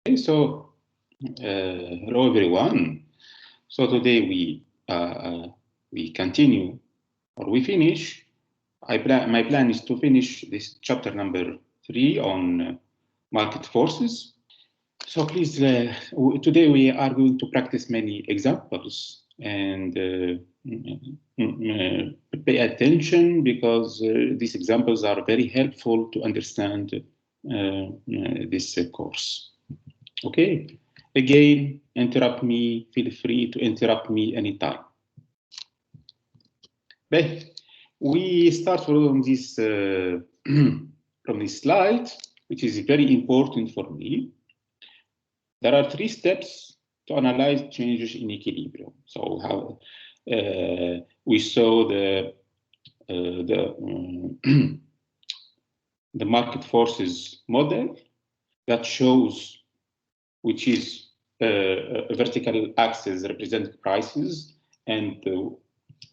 Okay, so hello everyone. So today we continue or we finish. My plan is to finish this chapter number 3 on market forces. So please, today we are going to practice many examples and pay attention because these examples are very helpful to understand this course. Okay, again, interrupt me, feel free to interrupt me anytime. But we start from this from this slide, which is very important for me. There are 3 steps to analyze changes in equilibrium. So how we saw the market forces model that shows, which is a vertical axis representing prices and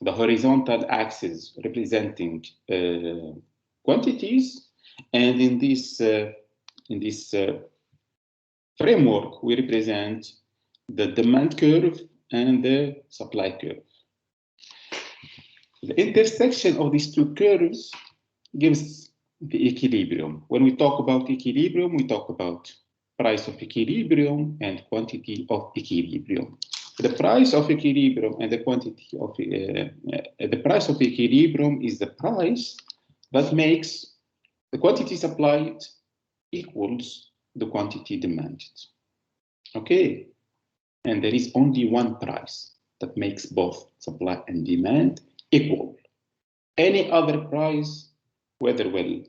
the horizontal axis representing quantities. And in this framework, we represent the demand curve and the supply curve. The intersection of these 2 curves gives the equilibrium. When we talk about equilibrium, we talk about price of equilibrium and quantity of equilibrium. The price of equilibrium and the quantity of the price of equilibrium is the price that makes the quantity supplied equals the quantity demanded. Okay, and there is only one price that makes both supply and demand equal. Any other price, whether will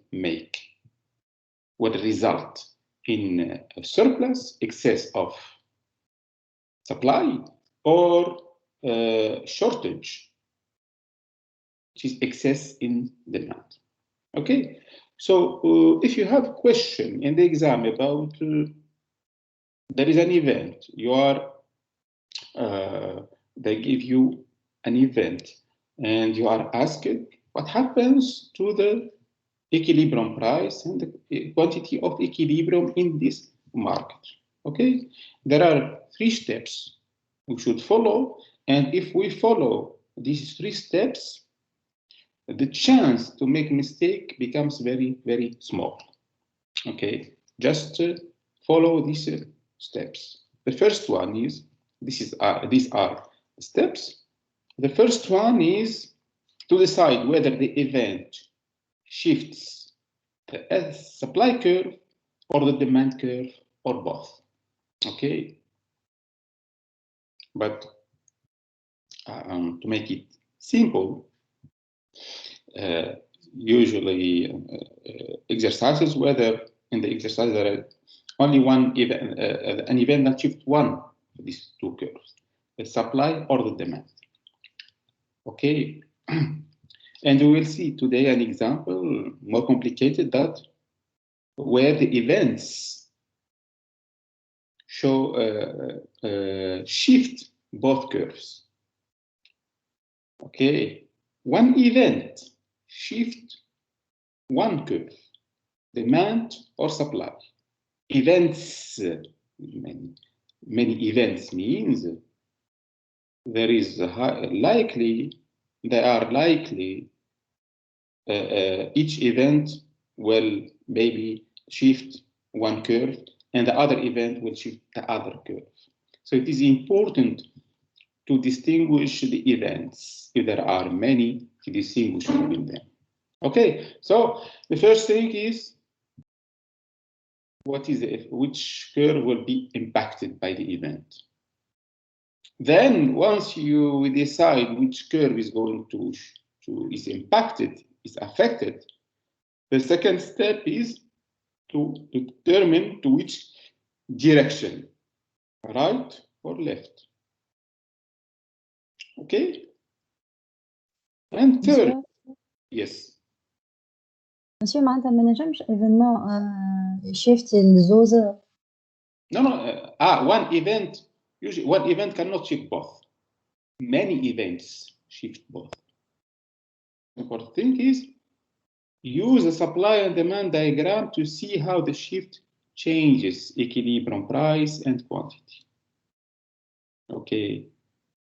result in a surplus, excess of supply, or shortage, which is excess in demand. Okay, so if you have a question in the exam about there is an event, you are they give you an event and you are asked what happens to the equilibrium price and the quantity of equilibrium in this market. Okay, there are 3 steps we should follow, and if we follow these 3 steps, the chance to make mistake becomes very, very small. Okay, just follow these steps. The first one is these are steps. The first one is to decide whether the event shifts the supply curve or the demand curve or both. Okay, but to make it simple, usually exercises, whether in the exercise there are only one event, an event that shifts one of these 2 curves, the supply or the demand. Okay, and we will see today an example more complicated, that where the events show shift both curves. Okay, one event shift one curve, demand or supply. Events, many events means there is each event will maybe shift one curve and the other event will shift the other curve. So it is important to distinguish the events, if there are many, to distinguish between them. Okay, so the first thing is which curve will be impacted by the event. Then once you decide which curve is going is impacted, is affected, the second step is to determine to which direction, right or left. Okay, and third, yes. Monsieur, معناتها ما نجمش événement shift الزوز. No. One event, usually one event cannot shift both. Many events shift both. The important thing is use a supply and demand diagram to see how the shift changes equilibrium price and quantity. Okay,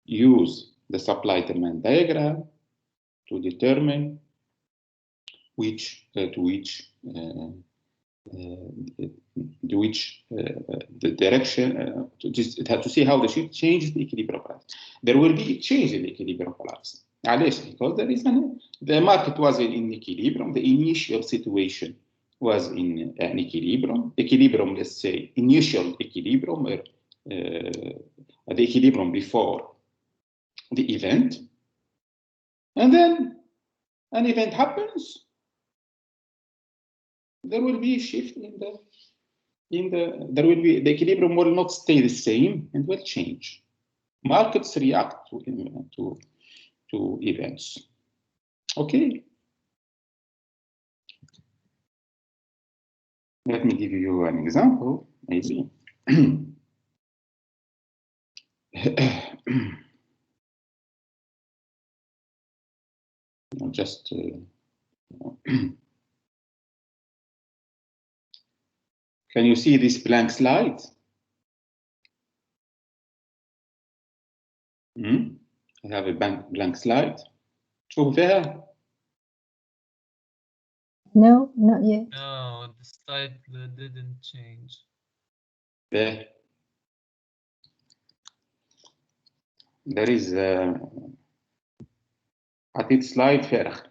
use the supply-demand diagram to determine which the direction to see how the shift changes the equilibrium price. There will be a change in the equilibrium price. Because there is the market was in equilibrium. The initial situation was in an equilibrium. Let's say initial equilibrium, the equilibrium before the event, and then an event happens. There will be a shift the equilibrium will not stay the same and will change. Markets react to events. Okay. Let me give you an example, maybe. Just can you see this blank slide? I have a blank slide. شوفوا فيها؟ No, not yet. No, the slide didn't change. There is حطيت سلايد فارغ.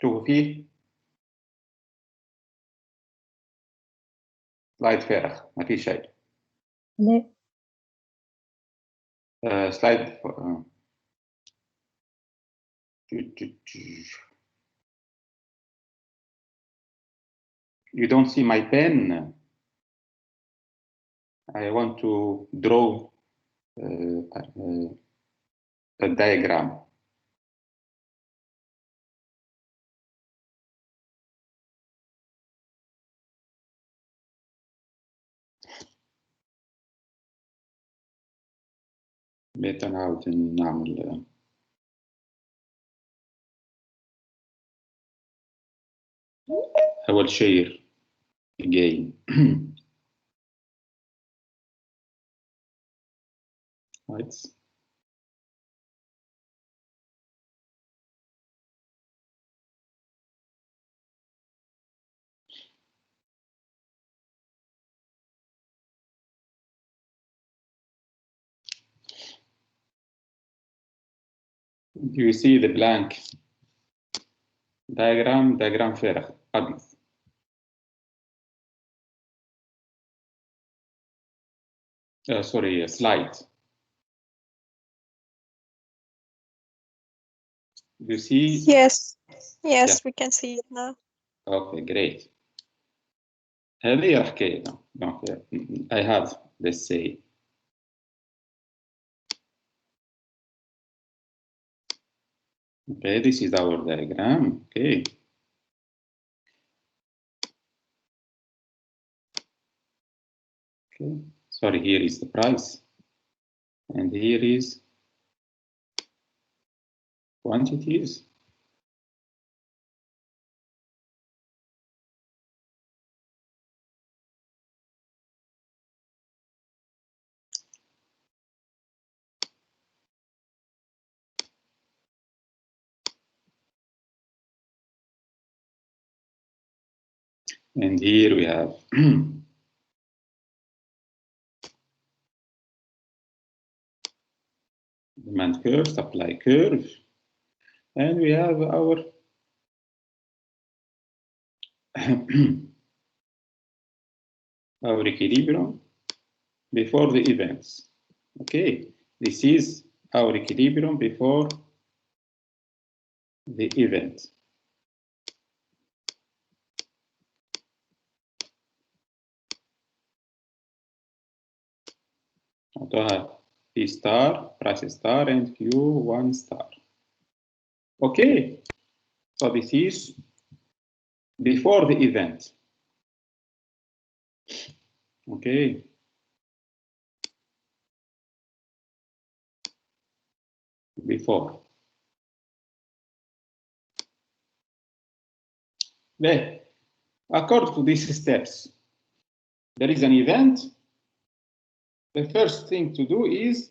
شوفوا فيه سلايد فارغ ما فيه شيء. لا. سلايد You don't see my pen. I want to draw a diagram. بنعاود نعمل أول شيء again. Right. Do you see the blank diagram? Diagram فارغ أبيض. Sorry, slide. Do you see? Yes, yes, Yeah. we can see it now. Okay, great. هذه حكاية. I have, let's say, okay, this is our diagram. Okay. Okay. Sorry, here is the price, and here is quantities. And here we have demand curve, supply curve, and we have our our equilibrium before the events. Okay, this is our equilibrium before the event. P star, price star, and Q1 star. Okay, so this is before the event. Okay. Before. There. according to these steps, there is an event. The first thing to do is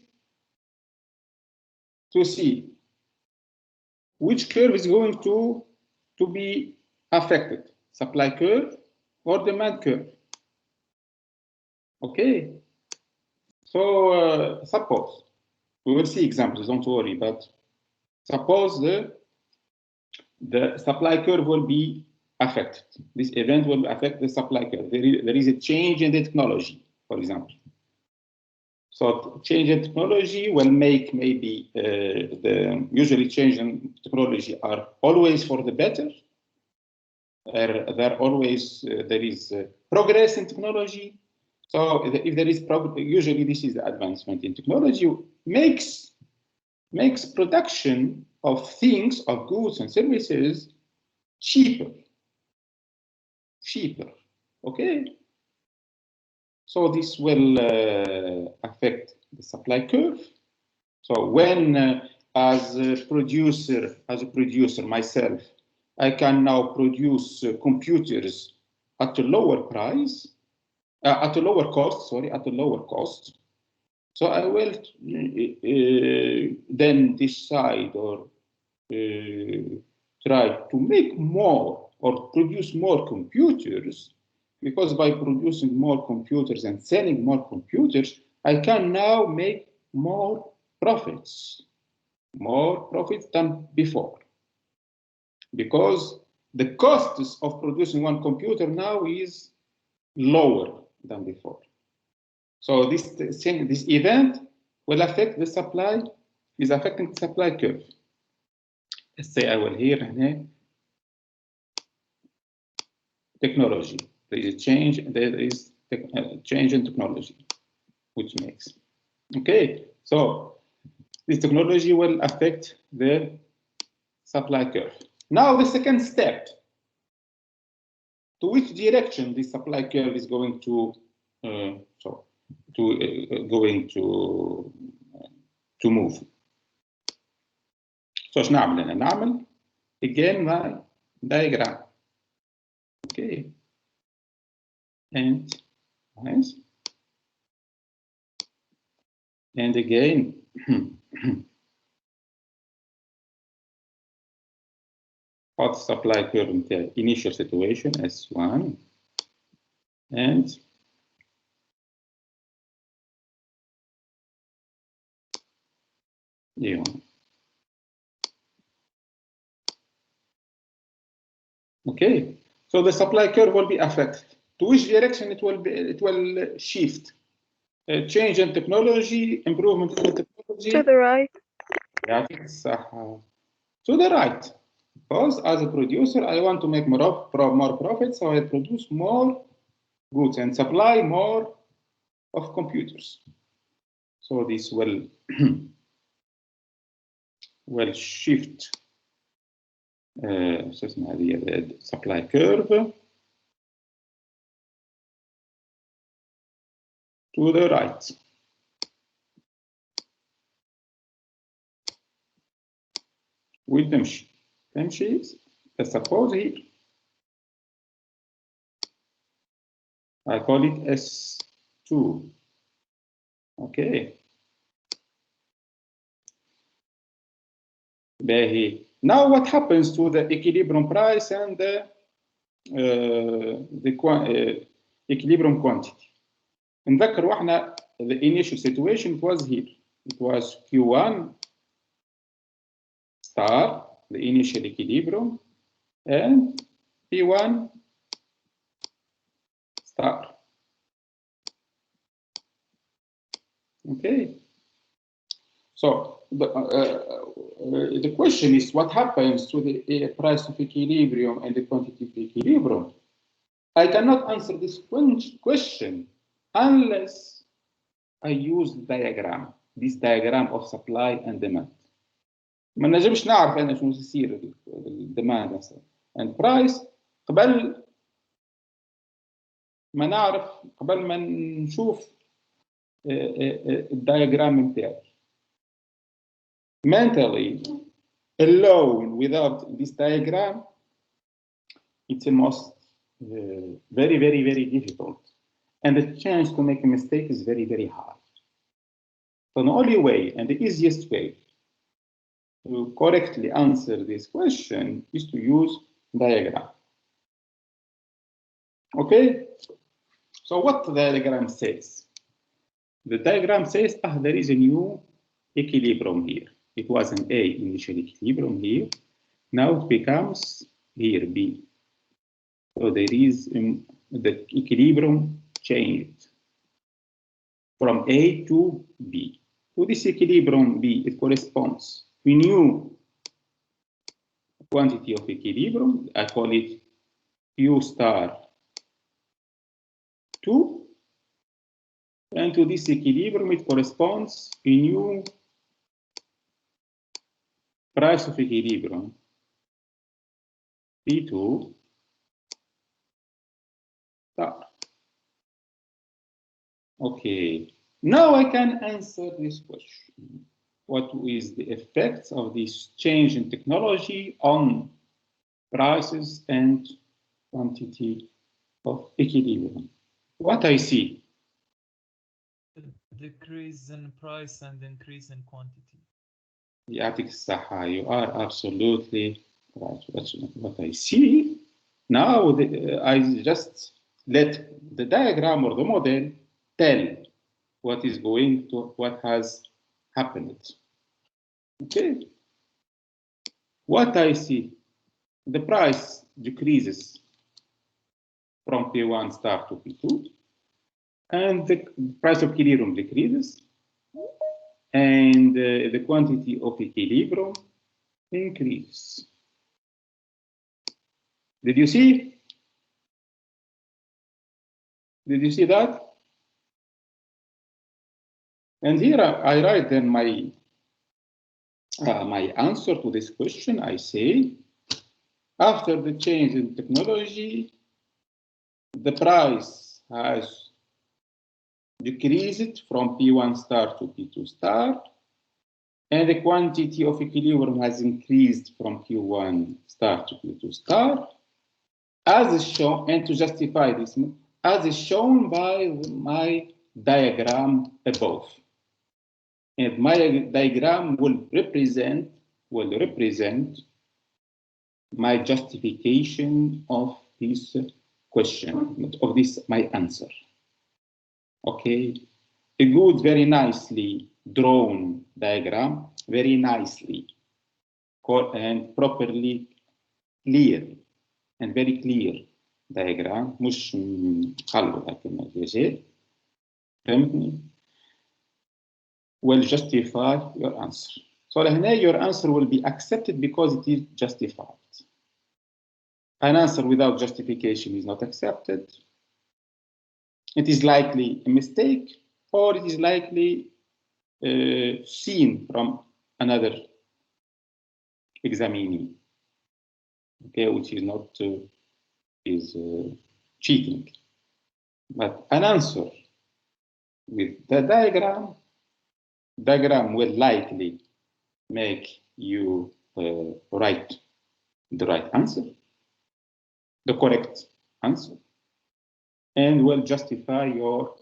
to see which curve is going to be affected, supply curve or demand curve. Okay, so suppose, we will see examples, don't worry, but suppose the supply curve will be affected. This event will affect the supply curve. There is a change in the technology, for example. So change in technology will make maybe usually change in technology are always for the better. There is progress in technology. So if there is progress, usually this is the advancement in technology makes production of things, of goods and services cheaper. Okay. So this will affect the supply curve. So when as a producer myself, I can now produce computers at a lower price, at a lower cost. So I will then decide or try to make more or produce more computers, because by producing more computers and selling more computers, I can now make more profits than before. Because the costs of producing one computer now is lower than before. So this event will affect the supply, is affecting the supply curve. Let's say I will here technology. There is a change. There is change in technology, which makes. Okay, so this technology will affect the supply curve. Now the second step, to which direction the supply curve is going to move. So ايش نعمل هنا؟ نعمل again my diagram. Okay, and nice, and again hot supply curve in the initial situation S1 and E1. Okay, so the supply curve will be affected. To which direction it will shift? Change in technology, improvement in technology. To the right. Yeah, to the right. Because as a producer, I want to make more profit, so I produce more goods and supply more of computers. So this will shift the supply curve to the right. With تمشي suppose here I call it S2. Okay. Now what happens to the equilibrium price and the equilibrium quantity? نذكر واحنا the initial situation was here. It was Q1 star, the initial equilibrium, and P1 star. Okay. So the question is, what happens to the price of equilibrium and the quantity of equilibrium? I cannot answer this question unless I use the diagram, this diagram of supply and demand. ما نجمش نعرف أنا شنو يصير الديماند and price قبل ما نعرف، قبل ما نشوف الدياجرام نتاعي. Mentally, alone, without this diagram, it's a most very, very, very difficult. And the chance to make a mistake is very, very high. So the only way and the easiest way to correctly answer this question is to use diagram. Okay? So what the diagram says? The diagram says, there is a new equilibrium here. It was an A initial equilibrium here. Now it becomes here B. So there is the equilibrium changed from A to B. To this equilibrium B, it corresponds to new quantity of equilibrium. I call it Q star 2. And to this equilibrium, it corresponds to new price of equilibrium P2 star. Okay, now I can answer this question. What is the effects of this change in technology on prices and quantity of equilibrium? What I see? Decrease in price and increase in quantity. يعطيك الصحة. You are absolutely right. That's what I see. Now I just let the diagram or the model tell what is going to, what has happened. Okay. What I see, the price decreases from P1 star to P2, and the price of equilibrium decreases, and the quantity of equilibrium increases. Did you see? Did you see that? And here I write then my answer to this question. I say, after the change in technology, the price has decreased from P1 star to P2 star, and the quantity of equilibrium has increased from Q1 star to Q2 star, as is shown, and to justify this, as is shown by my diagram above. And my diagram will represent my justification of this question, of this my answer. Okay, a good, very nicely drawn diagram, very nicely and properly clear and very clear diagram. مش مخلط كما يجي. فهمتني? Will justify your answer. So your answer will be accepted because it is justified. An answer without justification is not accepted. It is likely a mistake, or it is likely seen from another examinee, okay, which is not cheating. But an answer with the diagram will likely make you write the right answer, the correct answer, and will justify your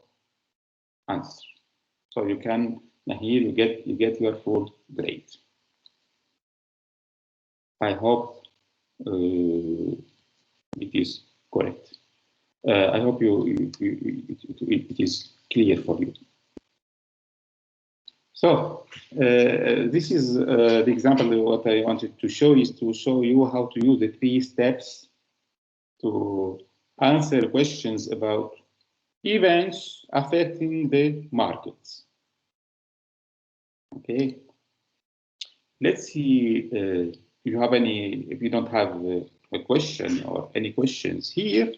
answer. So you can, here you get your full grade. I hope it is correct. I hope it is clear for you. So this is the example of what I wanted to show, is to show you how to use the 3 steps to answer questions about events affecting the markets. Okay, let's see if you have any. If you don't have a question or any questions here,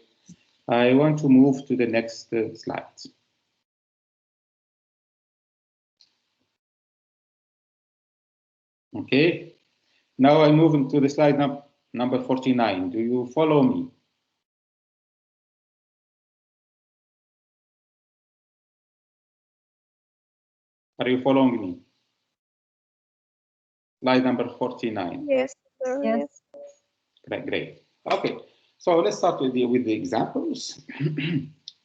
I want to move to the next slide. Okay, now I'm moving to the slide number 49. Do you follow me? Are you following me? Slide number 49. Yes, sir. Yes. Yes. Great. Okay, So let's start with the examples.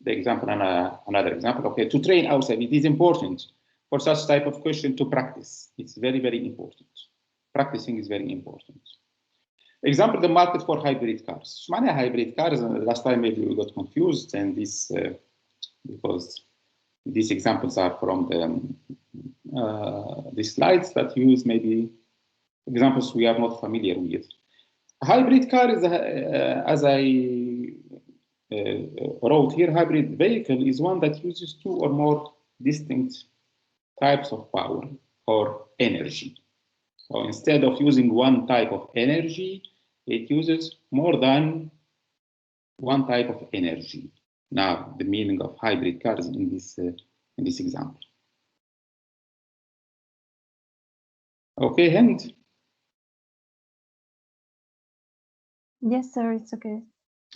The example and another example. Okay, to train ourselves, it is important for such type of question to practice. It's very, very important. Practicing is very important. Example, the market for hybrid cars. So many hybrid cars, last time maybe we got confused, and this because these examples are from the slides that use maybe examples we are not familiar with. A hybrid car is, as I wrote here, hybrid vehicle is one that uses two or more distinct types of power or energy. So instead of using one type of energy, it uses more than one type of energy. Now, the meaning of hybrid cars in this example. Okay, Hind? Yes, sir, it's okay.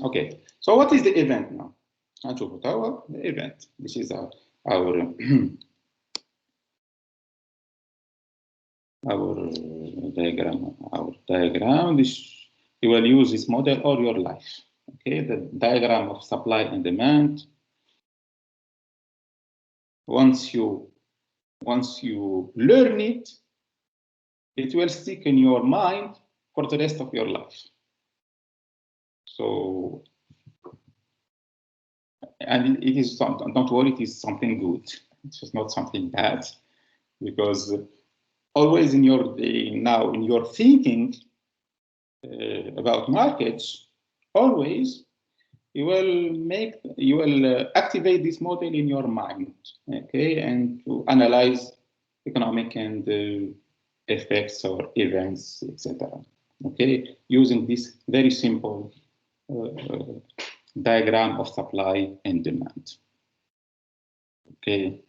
Okay, so what is the event now? The event. This is our diagram. You will use this model all your life. Okay, the diagram of supply and demand. Once you learn it, it will stick in your mind for the rest of your life. So, and it is, don't worry, it is something good. It's just not something bad, because always in your thinking about markets, always you will activate this model in your mind, okay, and to analyze economic and effects or events, etc. Okay, using this very simple diagram of supply and demand. Okay.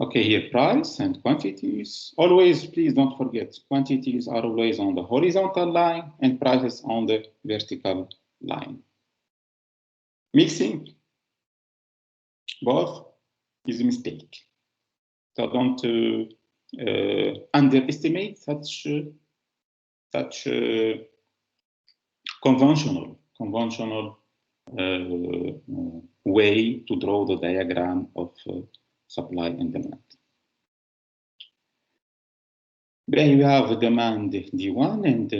Okay, here price and quantities. Always, please don't forget, quantities are always on the horizontal line and prices on the vertical line. Mixing both is a mistake. So don't underestimate such conventional way to draw the diagram of supply and demand. Then we have demand D1 and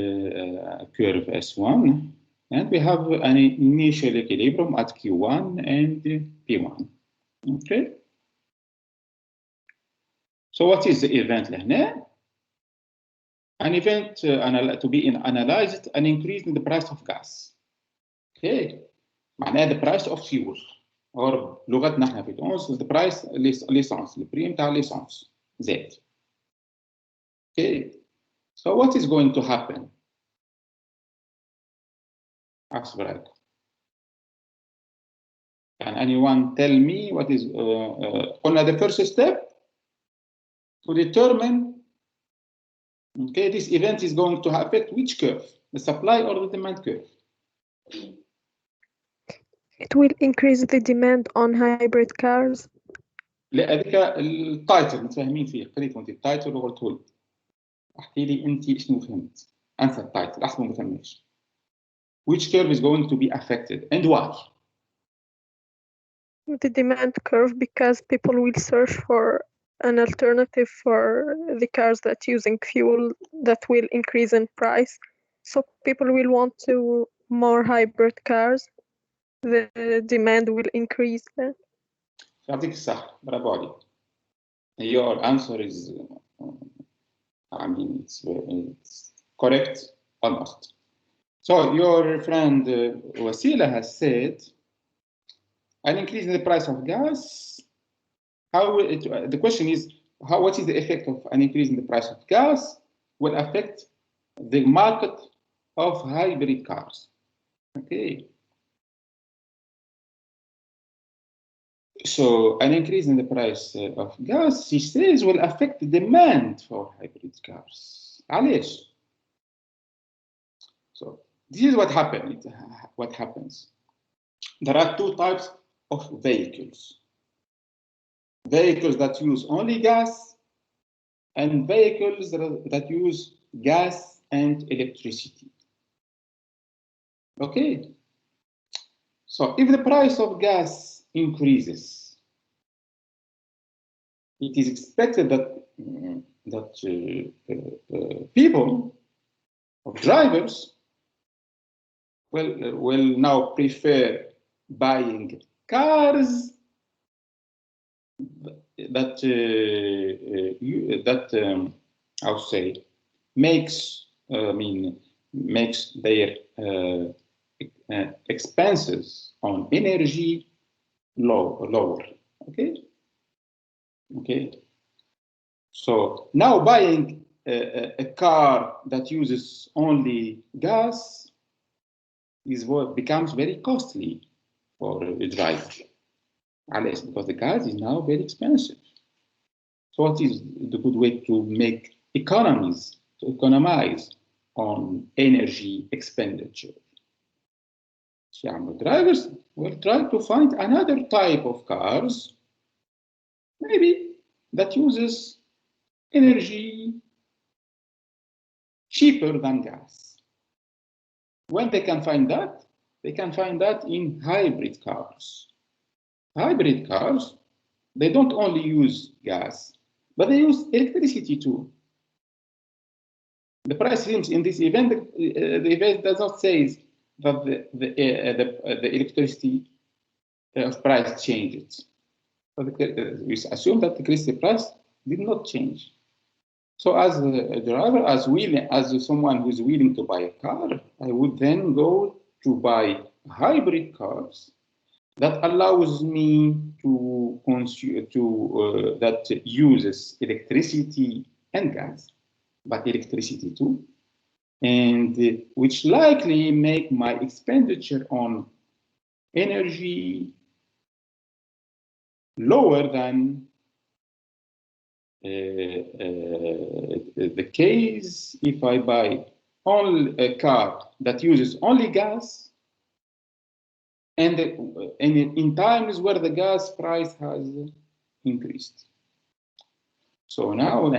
curve S1, and we have an initial equilibrium at Q1 and P1. Okay. So what is the event لهنا? An event to be analyzed, an increase in the price of gas. Okay. معناها the price of fuel. or لغتنا احنا في تونس the price ليسانس البريم تاع ليسانس زاد. Okay, so what is going to happen? عكس برايك. Can anyone tell me what is قلنا the first step to determine okay this event is going to affect which curve, the supply or the demand curve? It will increase the demand on hybrid cars. لا هذيك التايتل متفاهمين فيه قريت انت التايتل وقلته لي احكي لي انت شنو فهمت انسى التايتل احسن ما فهمناش. Which curve is going to be affected and why? The demand curve, because people will search for an alternative for the cars that using fuel that will increase in price. So people will want to more hybrid cars. The demand will increase then. يعطيك الصحة برافو عليك. Your answer is I mean it's correct almost. So your friend Wasila has said an increase in the price of gas. How the question is what is the effect of an increase in the price of gas will affect the market of hybrid cars? Okay. So an increase in the price of gas, she says, will affect the demand for hybrid cars. علاش? So this is what happened. What happens? There are two types of vehicles. Vehicles that use only gas and vehicles that use gas and electricity. Okay. So if the price of gas increases, it is expected that people or drivers will now prefer buying cars that I would say makes makes their expenses on energy lower. Okay. So now buying a car that uses only gas is what becomes very costly for a driver. Because the gas is now very expensive. So what is the good way to make economies, to economize on energy expenditure? Drivers will try to find another type of cars, maybe that uses energy cheaper than gas. When they can find that, they can find that in hybrid cars. Hybrid cars, they don't only use gas, but they use electricity too. The price seems in this event, the event does not say that the electricity price changes. So we assume that the electricity price did not change. So as a driver, as someone who is willing to buy a car, I would then go to buy hybrid cars that allows me to consume that uses electricity and gas, but electricity too, and which likely make my expenditure on energy lower than the case if I buy only a car that uses only gas, and in times where the gas price has increased. So now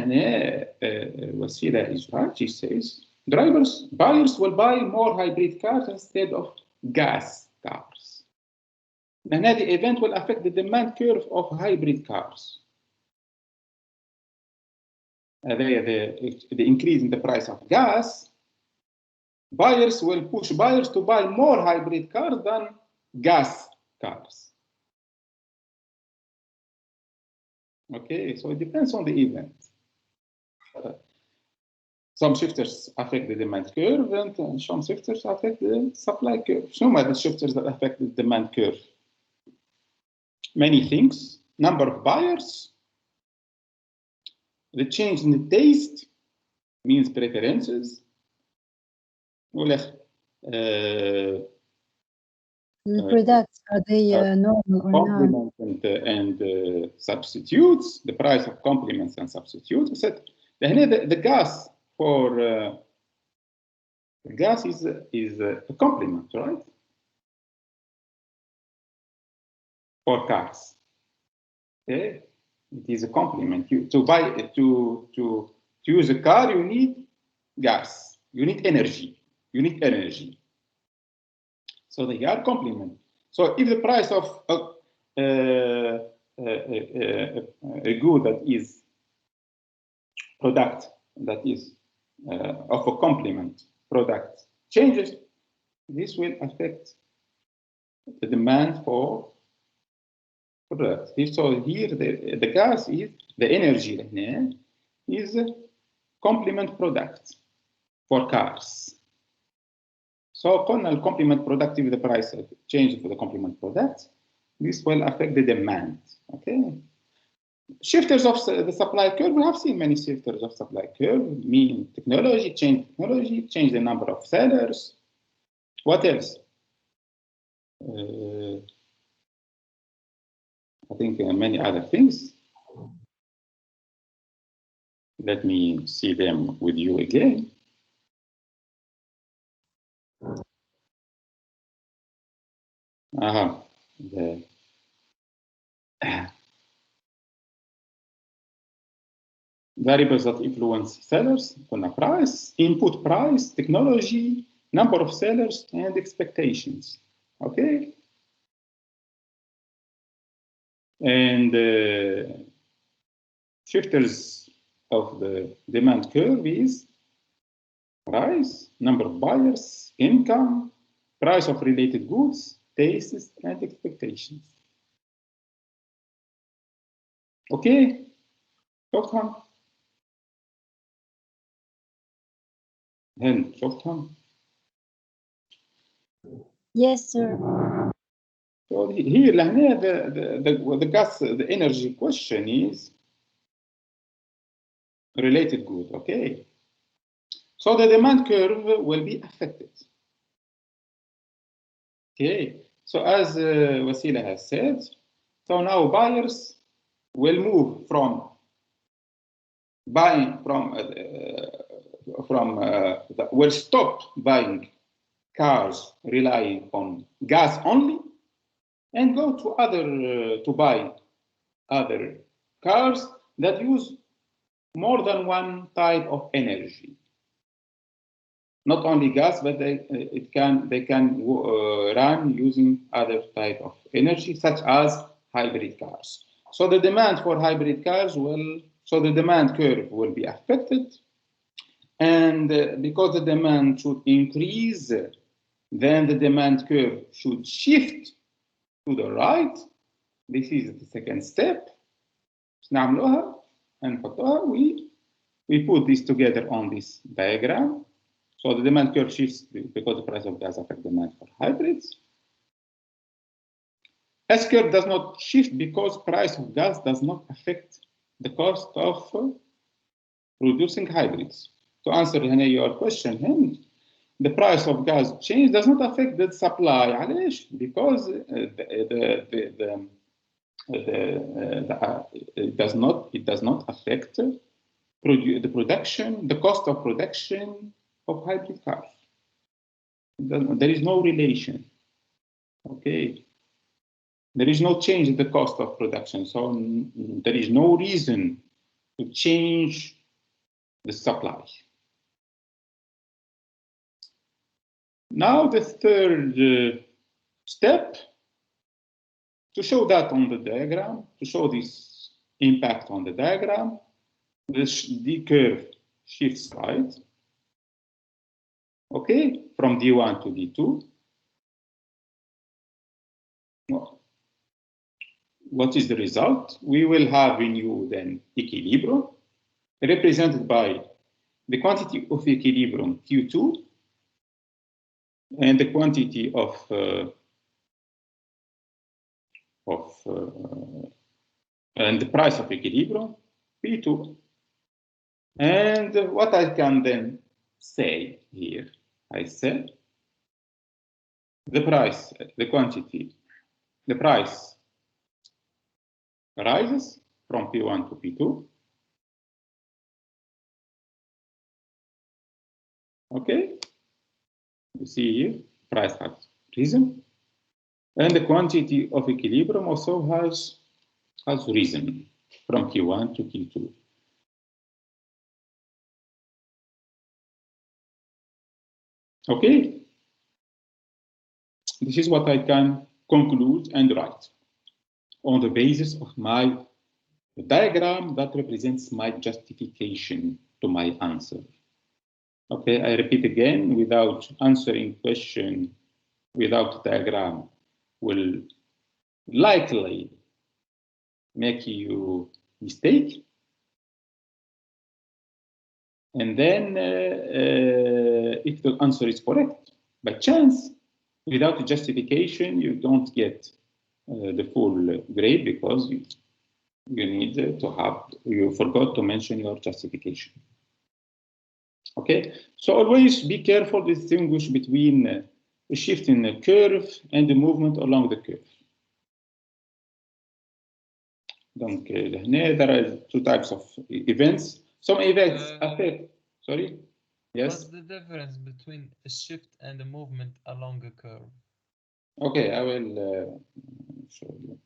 Wasila is right. She says buyers will buy more hybrid cars instead of gas cars. And the event will affect the demand curve of hybrid cars. The increase in the price of gas, buyers will push buyers to buy more hybrid cars than gas cars. Okay, so it depends on the event. Some shifters affect the demand curve, and some shifters affect the supply curve. Some are the shifters that affect the demand curve. Many things: number of buyers, the change in the taste means preferences. The products, are they normal or not? Complements and substitutes, the price of complements and substitutes. I said, the gas for the gas is a complement, right? For cars. Okay, it is a complement. To use a car, you need gas, you need energy, So they are complement. So if the price of a good that is product that is of a complement product changes, this will affect the demand for products. So here the gas is the energy is a complement product for cars. So the complement product, if the price changes for the complement product, this will affect the demand. Okay. Shifters of the supply curve, we have seen many shifters of supply curve, mean technology, change the number of sellers. What else? I think many other things. Let me see them with you again. variables that influence sellers, price, input price, technology, number of sellers, and expectations. Okay? And shifters of the demand curve is price, number of buyers, income, price of related goods, tastes, and expectations. Okay? شفتهم؟ هند شفتهم؟ Yes, sir. So here لهنا the gas, the energy question is related good, okay? So the demand curve will be affected. Okay, so as Wasila has said, so now buyers will move from buying will stop buying cars relying on gas only and go to to buy other cars that use more than one type of energy. Not only gas, but they can run using other type of energy, such as hybrid cars. So the demand for hybrid cars so the demand curve will be affected. And because the demand should increase, then the demand curve should shift to the right. This is the second step. We put this together on this diagram. So the demand curve shifts because the price of gas affects demand for hybrids. S curve does not shift because price of gas does not affect the cost of producing hybrids. To answer your question, the price of gas change does not affect the supply. Because it does not affect the production, the cost of production of hybrid cars. There is no relation. Okay. There is no change in the cost of production, so there is no reason to change the supply. Now the third step, to show that on the diagram, to show this impact on the diagram, the curve shifts right. Okay, from D1 to D2. What is the result? We will have in you then equilibrium, represented by the quantity of equilibrium Q2 and the quantity of and the price of equilibrium P2. And what I can then say here, I said the price, the quantity, the price rises from P1 to P2. Okay, you see here, price has risen, and the quantity of equilibrium also has risen from Q1 to Q2. Okay, this is what I can conclude and write on the basis of my diagram that represents my justification to my answer. Okay, I repeat again, without answering question, without diagram, will likely make you mistake. And then if the answer is correct, by chance, without justification, you don't get the full grade because you need to have, you forgot to mention your justification. Okay, so always be careful to distinguish between a shift in the curve and the movement along the curve. Donc, there are two types of events. Some events affect, sorry? Yes? What's the difference between a shift and a movement along a curve? Okay, I will show you.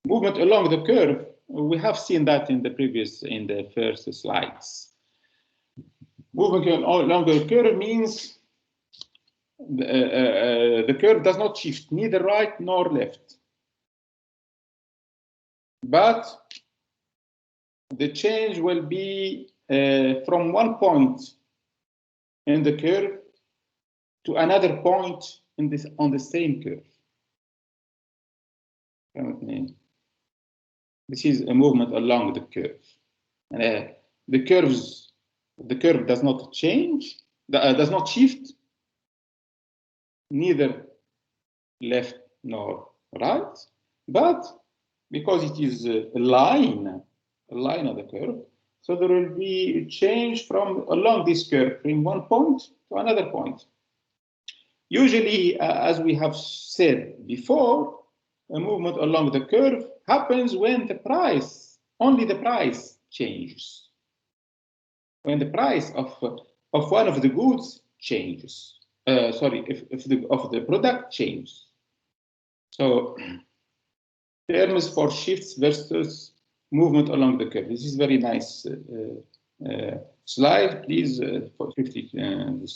Movement along the curve we have seen that in the first slides. Moving along the curve means the curve does not shift neither right nor left, but the change will be from one point in the curve to another point on the same curve. This is a movement along the curve. The curve does not change, does not shift, neither left nor right, but because it is a line of the curve, so there will be a change from along this curve from one point to another point. Usually, as we have said before, a movement along the curve happens when only the price changes. When the price of one of the goods changes. Sorry, if the product changes. So, terms for shifts versus movement along the curve. This is very nice slide, please. For 51.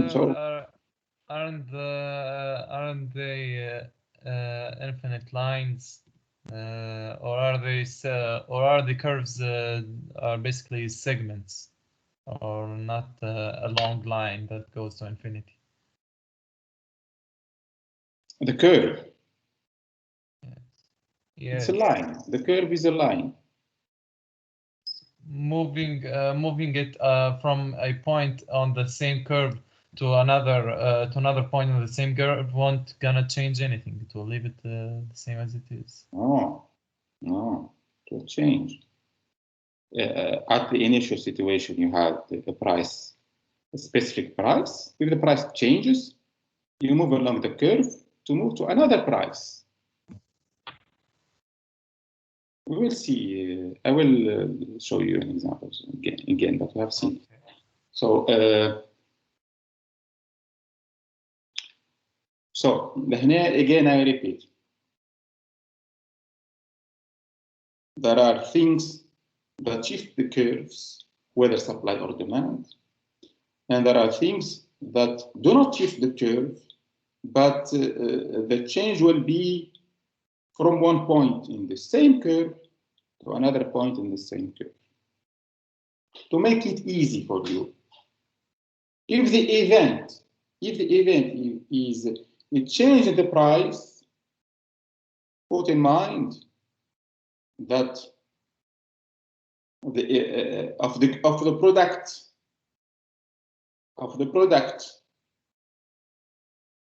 So, aren't they infinite lines, or are the curves are basically segments, or not a long line that goes to infinity? The curve. Yes. It's a line. The curve is a line. Moving it from a point on the same curve to another point on the same curve won't gonna change anything. It will leave it the same as it is. No, it will change. At the initial situation, you have the price, a specific price. If the price changes, you move along the curve to move to another price. We will see. I will show you an example again, but we have seen. Okay. So, again, I repeat. There are things that shift the curves, whether supply or demand. And there are things that do not shift the curve, but the change will be from one point in the same curve to another point in the same curve. To make it easy for you, if the event is a change in the price, put in mind that of the product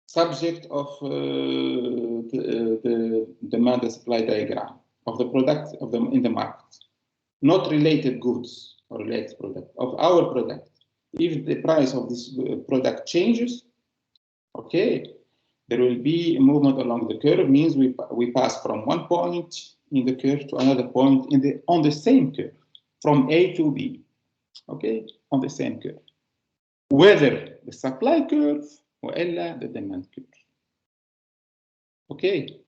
subject of the demand and supply diagram of the product in the market, not related goods or related product of our product. If the price of this product changes, okay, there will be a movement along the curve. Means we pass from one point in the curve to another point on the same curve, from A to B, okay, on the same curve, whether the supply curve or the demand curve. Okay.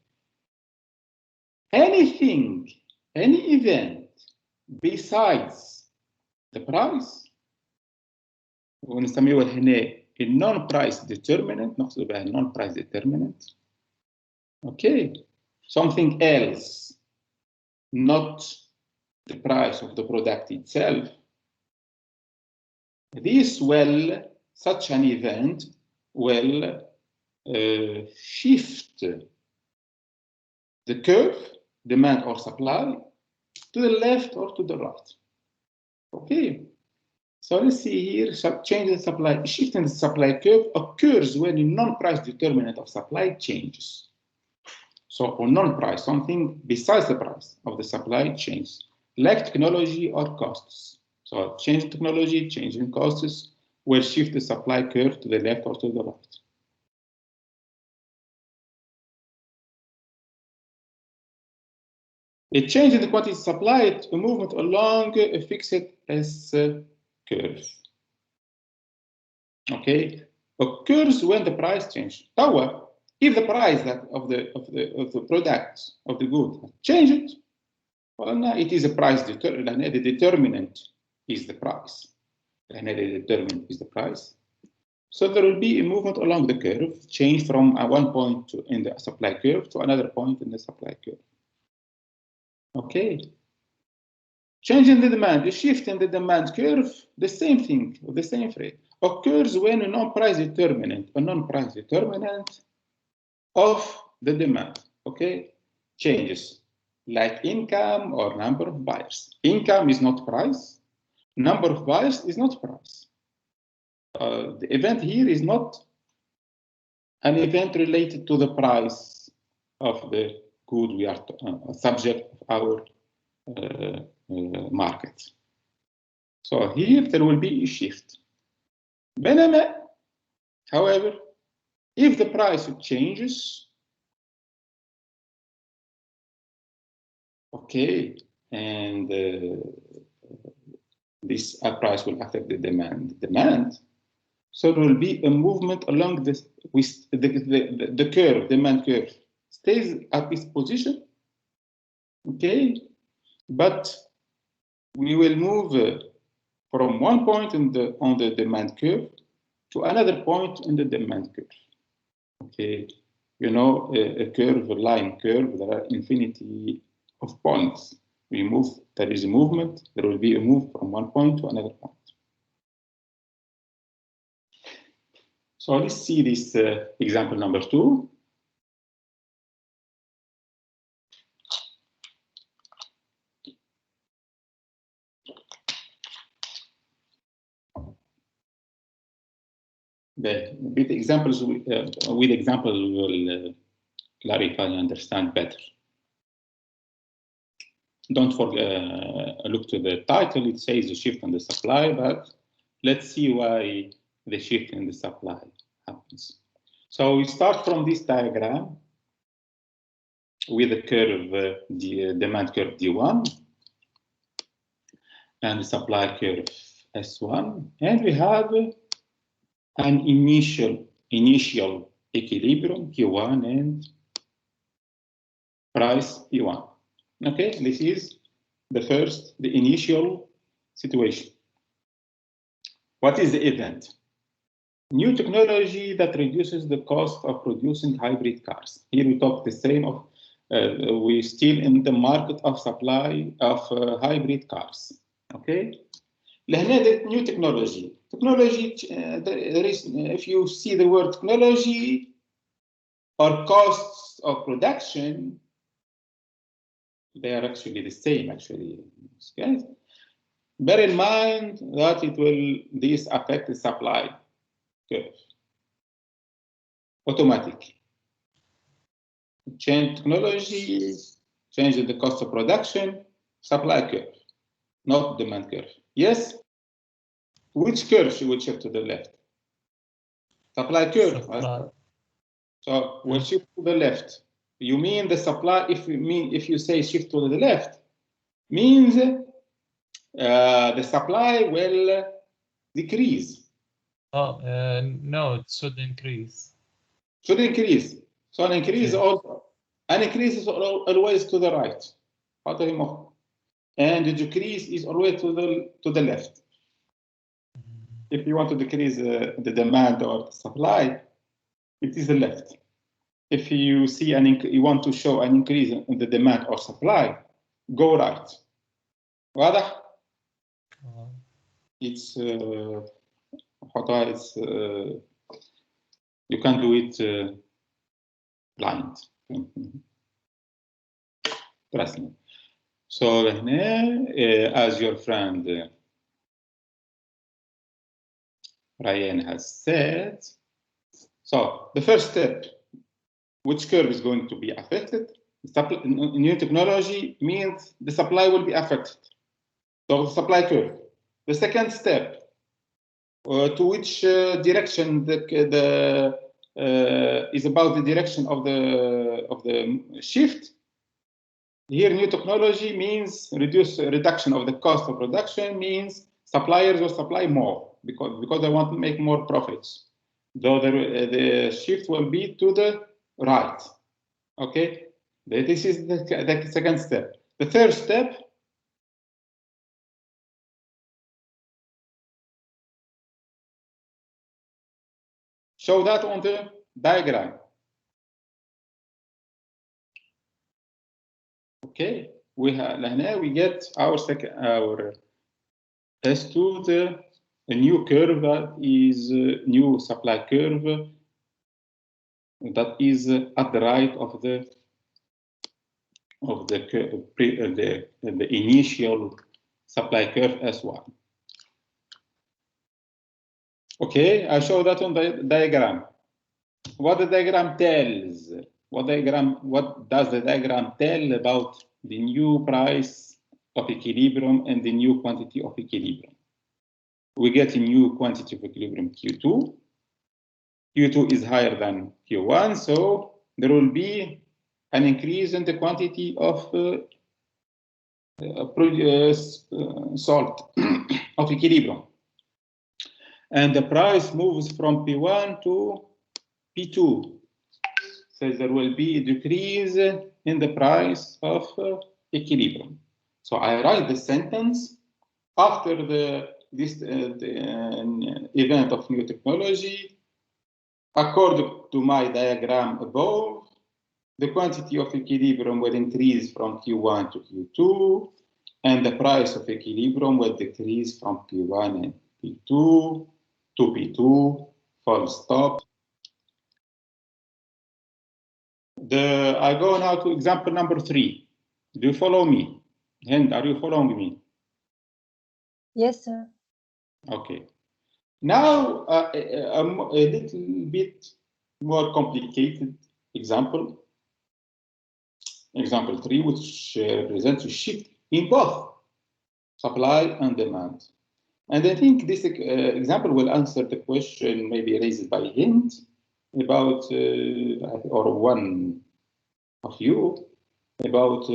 Any event besides the price ونسميه هنا non-price determinant. نقصد بها non-price determinant. Okay, something else, not the price of the product itself. Such an event will shift the curve, demand or supply, to the left or to the right. Okay, so let's see here, change in supply, shift in the supply curve occurs when the non-price determinant of supply changes. So on non-price, something besides the price of the supply changes, like technology or costs. So change in technology, change in costs will shift the supply curve to the left or to the right. A change in the quantity supplied, a movement along a fixed S curve. Okay, occurs when the price changes. However, if the price of the product of the good changes, Well, no, it is a price determinant. The determinant is the price. The determinant is the price. So there will be a movement along the curve, change from one point in the supply curve to another point in the supply curve. Okay. Change in the demand, a shift in the demand curve, the same thing, the same rate, occurs when a non-price determinant of the demand, okay, changes, like income or number of buyers. Income is not price, number of buyers is not price. The event here is not an event related to the price of the good we are subject of our market. So here there will be a shift. Benama, however, if the price changes, okay, and this price will affect the demand. So there will be a movement along this with the curve, demand curve stays at its position, okay, but we will move from one point on the demand curve to another point in the demand curve. Okay, you know, a curve, a line curve, there are infinity of points. We move, there is a movement, there will be a move from one point to another point. So let's see this example number 2. With examples, we will clarify and understand better. Don't forget, look to the title. It says the shift in the supply, but let's see why the shift in the supply happens. So we start from this diagram with the curve, the demand curve D1 and the supply curve S1, and we have an initial equilibrium Q1 and price P1. Okay, this is the initial situation. What is the event? New technology that reduces the cost of producing hybrid cars. Here we talk the same of, we're still in the market of supply of hybrid cars. Okay, new technology. There is, if you see the word technology or costs of production, they are actually the same, actually. Okay? Bear in mind that this affect the supply curve. Automatic. Change technology, change the cost of production, supply curve, not demand curve. Yes? Which curve should we shift to the left? Supply curve. Supply. So we'll shift to the left. You mean the supply, if you say shift to the left, means the supply will decrease. Oh, no, it should increase. Should increase. So an increase also. An increase is always to the right. And the decrease is always to the left. If you want to decrease the demand or the supply, it is the left. If you see you want to show an increase in the demand or supply, go right. واضح? It's you can do it blind. Trust me. So as your friend Ryan has said, so the first step, which curve is going to be affected? New technology means the supply will be affected. So the supply curve. The second step, to which direction is about the direction of the shift. Here, new technology means reduction of the cost of production, means suppliers will supply more because they want to make more profits. Though the shift will be to the right. Okay, this is the second step. The third step, show that on the diagram. Okay, we get our S2, a new curve that is new supply curve that is at the right of the initial supply curve S1. Okay, I show that on the diagram. What the diagram tells? What does the diagram tell about the new price of equilibrium and the new quantity of equilibrium? We get a new quantity of equilibrium Q2. Q2 is higher than Q1, so there will be an increase in the quantity of salt of equilibrium. And the price moves from P1 to P2. So there will be a decrease in the price of equilibrium. So I write the sentence after this event of new technology. According to my diagram above, the quantity of equilibrium will increase from Q1 to Q2, and the price of equilibrium will decrease from P1 and P2 to P2, full stop. I go now to example number 3. Do you follow me? Hind, are you following me? Yes, sir. Okay. Now, a little bit more complicated example. Example 3, which presents a shift in both supply and demand. And I think this example will answer the question maybe raised by Hind about, or one of you, about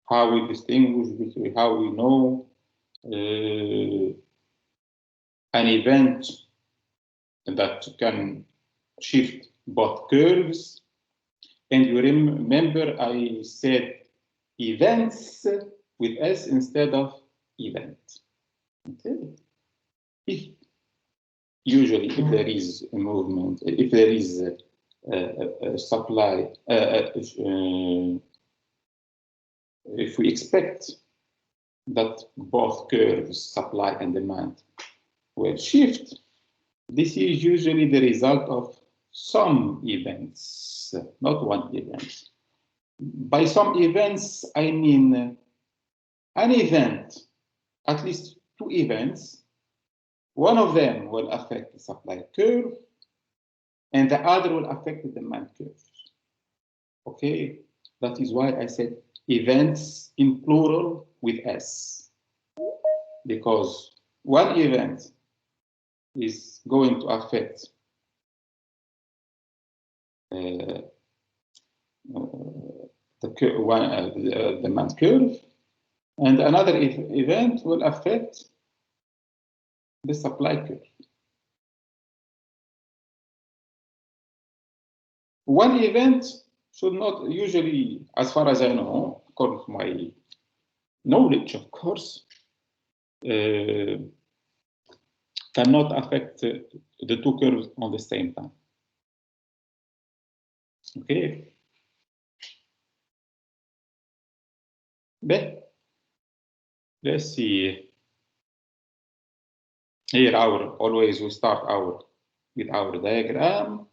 how we distinguish between, how we know an event that can shift both curves. And you remember I said events with S instead of event. Okay. Usually, if there is a movement, if there is a supply, if we expect that both curves, supply and demand, will shift, this is usually the result of some events, not one event. By some events, I mean an event, at least 2 events. One of them will affect the supply curve, and the other will affect the demand curve. Okay, that is why I said events in plural with S, because one event is going to affect the demand curve, and another event will affect the supply curve. One event should not usually, as far as I know, according to my knowledge, of course, cannot affect the 2 curves on the same time. Okay. But let's see. Here, always we start with our diagram,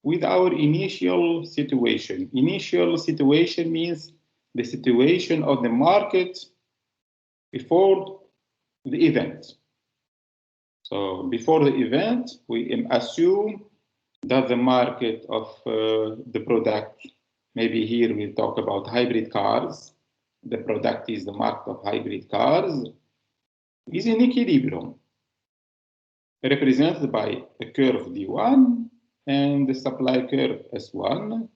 with our initial situation. Initial situation means the situation of the market before the event. So before the event, we assume that the market of the product, maybe here we talk about hybrid cars, the product is the market of hybrid cars, is in equilibrium, represented by a curve D1 and the supply curve S1,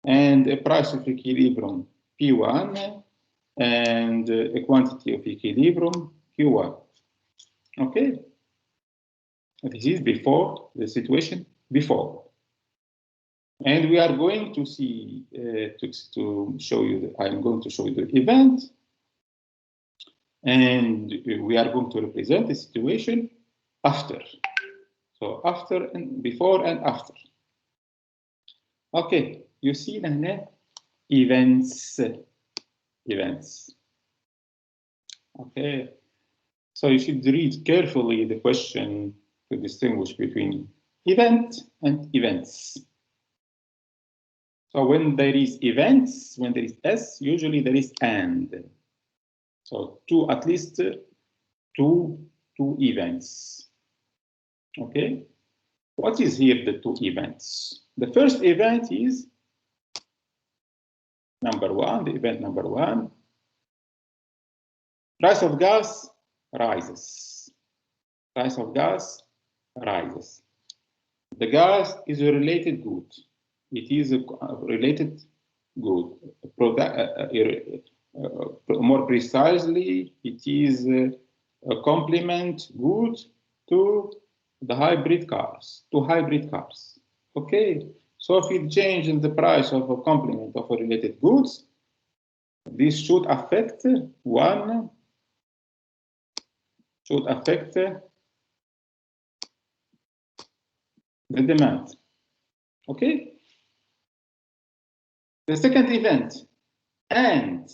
and a price of equilibrium P1, and a quantity of equilibrium Q1. Okay? This is before the situation before. And we are going to see, to show you, I'm going to show you the event. And we are going to represent the situation after. So after and before and after. Okay, you see هنا events. Okay, so you should read carefully the question to distinguish between event and events. So when there is events, when there is S, usually there is and. So at least two events. Okay, what is here the two events? The first event is number one, the event number one. Price of gas rises. Price of gas rises. The gas is a related good. It is a related good. More precisely, it is a complement good to the hybrid cars, Okay, so if you change in the price of a complement of a related goods, this should affect the demand. Okay. The second event, and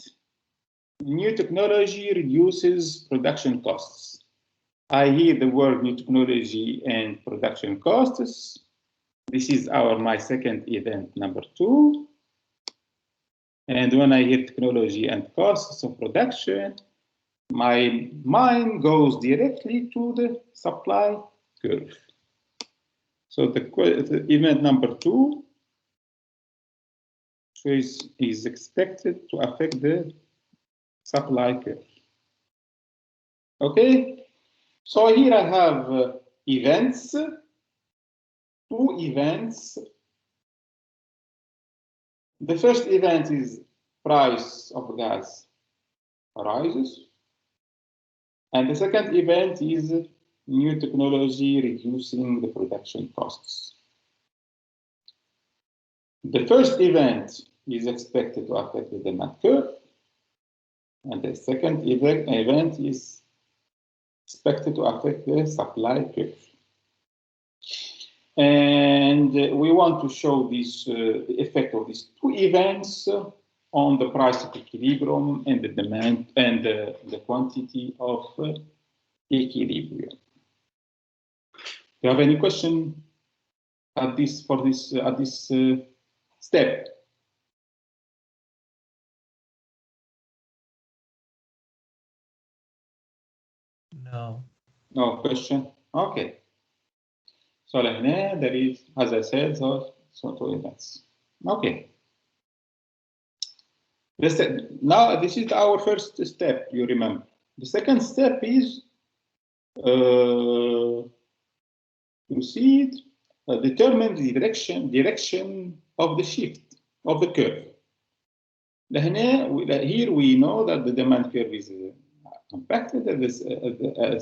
new technology reduces production costs. I hear the word new technology and production costs. This is my second event, number two. And when I hear technology and costs of production, my mind goes directly to the supply curve. So the event number two is expected to affect the supply curve. Okay, so here I have events, two events. The first event is price of gas rises, and the second event is new technology reducing the production costs. The first event is expected to affect the demand curve, and the second event is expected to affect the supply curve. And we want to show this the effect of these two events on the price of equilibrium and the demand and the quantity of equilibrium. Do you have any question at this step? No. No question. Okay. So there is, as I said, so two events. Okay. Now this is our first step. You remember. The second step is proceed, determine the direction of the shift of the curve. Here we know that the demand curve is impacted and the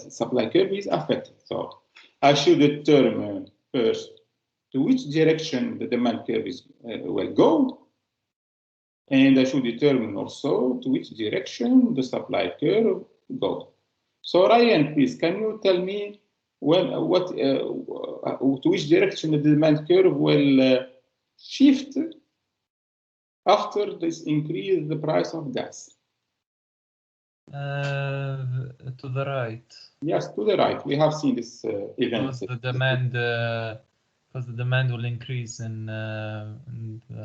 supply curve is affected. So I should determine first to which direction the demand curve will go, and I should determine also to which direction the supply curve go. So Ryan, please, can you tell me to which direction the demand curve will shift after this increase the price of gas? To the right. Yes, to the right. We have seen this event. Because the demand will increase in the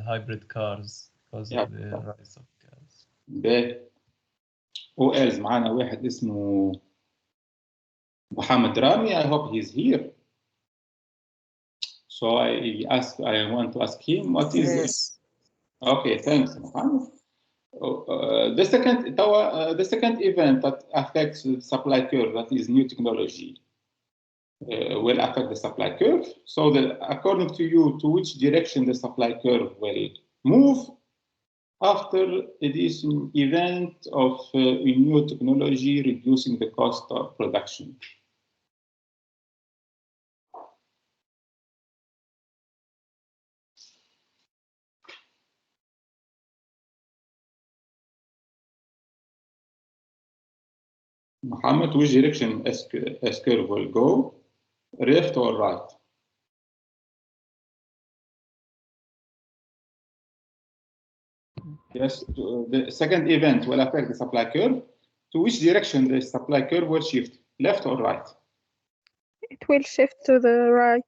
hybrid cars because of the rise of gas. Who else? معنا واحد اسمه Mohammed Rami. I hope he's here. So I want to ask him what is this? Okay, thanks, Mohammed. The second event that affects the supply curve, that is new technology, will affect the supply curve. So according to you, to which direction the supply curve will move after this event of new technology reducing the cost of production? Muhammad, which direction S curve will go? Left or right? Yes, the second event will affect the supply curve. To which direction the supply curve will shift? Left or right? It will shift to the right.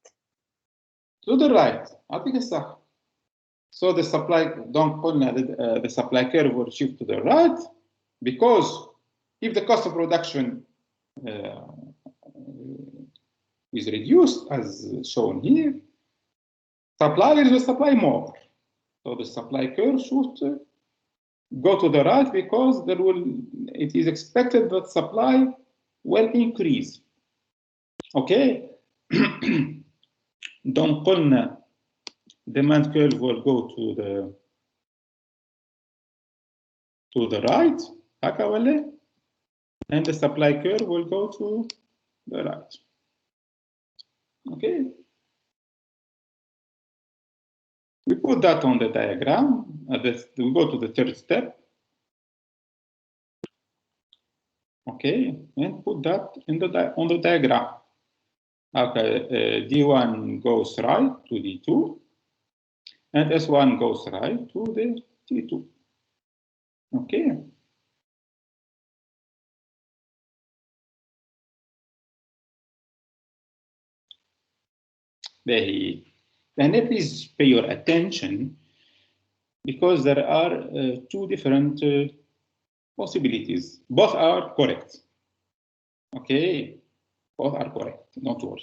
To the right. أعطيك الصح. So the supply, don't قلنا the supply curve will shift to the right, because if the cost of production is reduced as shown here, suppliers will supply more. So the supply curve should go to the right, because it is expected that supply will increase. Okay. Donc قلنا demand curve will go to the right, هكا ولا? And the supply curve will go to the right. Okay. We put that on the diagram. We go to the third step. Okay, and put that on the diagram. Okay, D1 goes right to D2, and S1 goes right to the T2. Okay. Then please pay your attention, because there are two different possibilities. Both are correct. Okay, both are correct. Don't worry.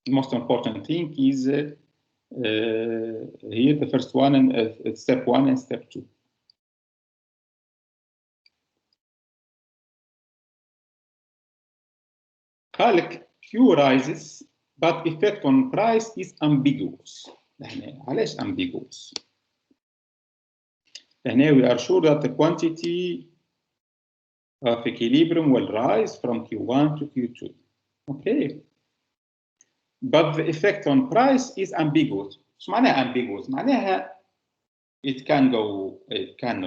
The most important thing is here the first one and step 1 and step 2. Q rises, but effect on price is ambiguous. علاش ambiguous? هنا we are sure that the quantity of equilibrium will rise from Q1 to Q2. Okay. But the effect on price is ambiguous. شو معناها ambiguous؟ معناها it can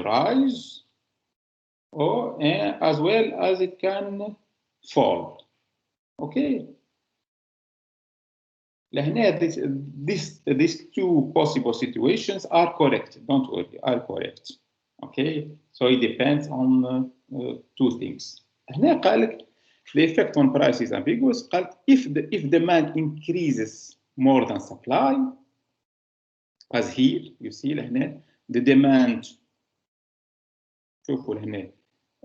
rise, or as well as it can fall. Okay. لهنا these two possible situations are correct. Don't worry, are correct. Okay. So it depends on two things. هنا قال لك the effect on price is ambiguous. قال if demand increases more than supply, as here you see لهنا the demand. شوفوا لهنا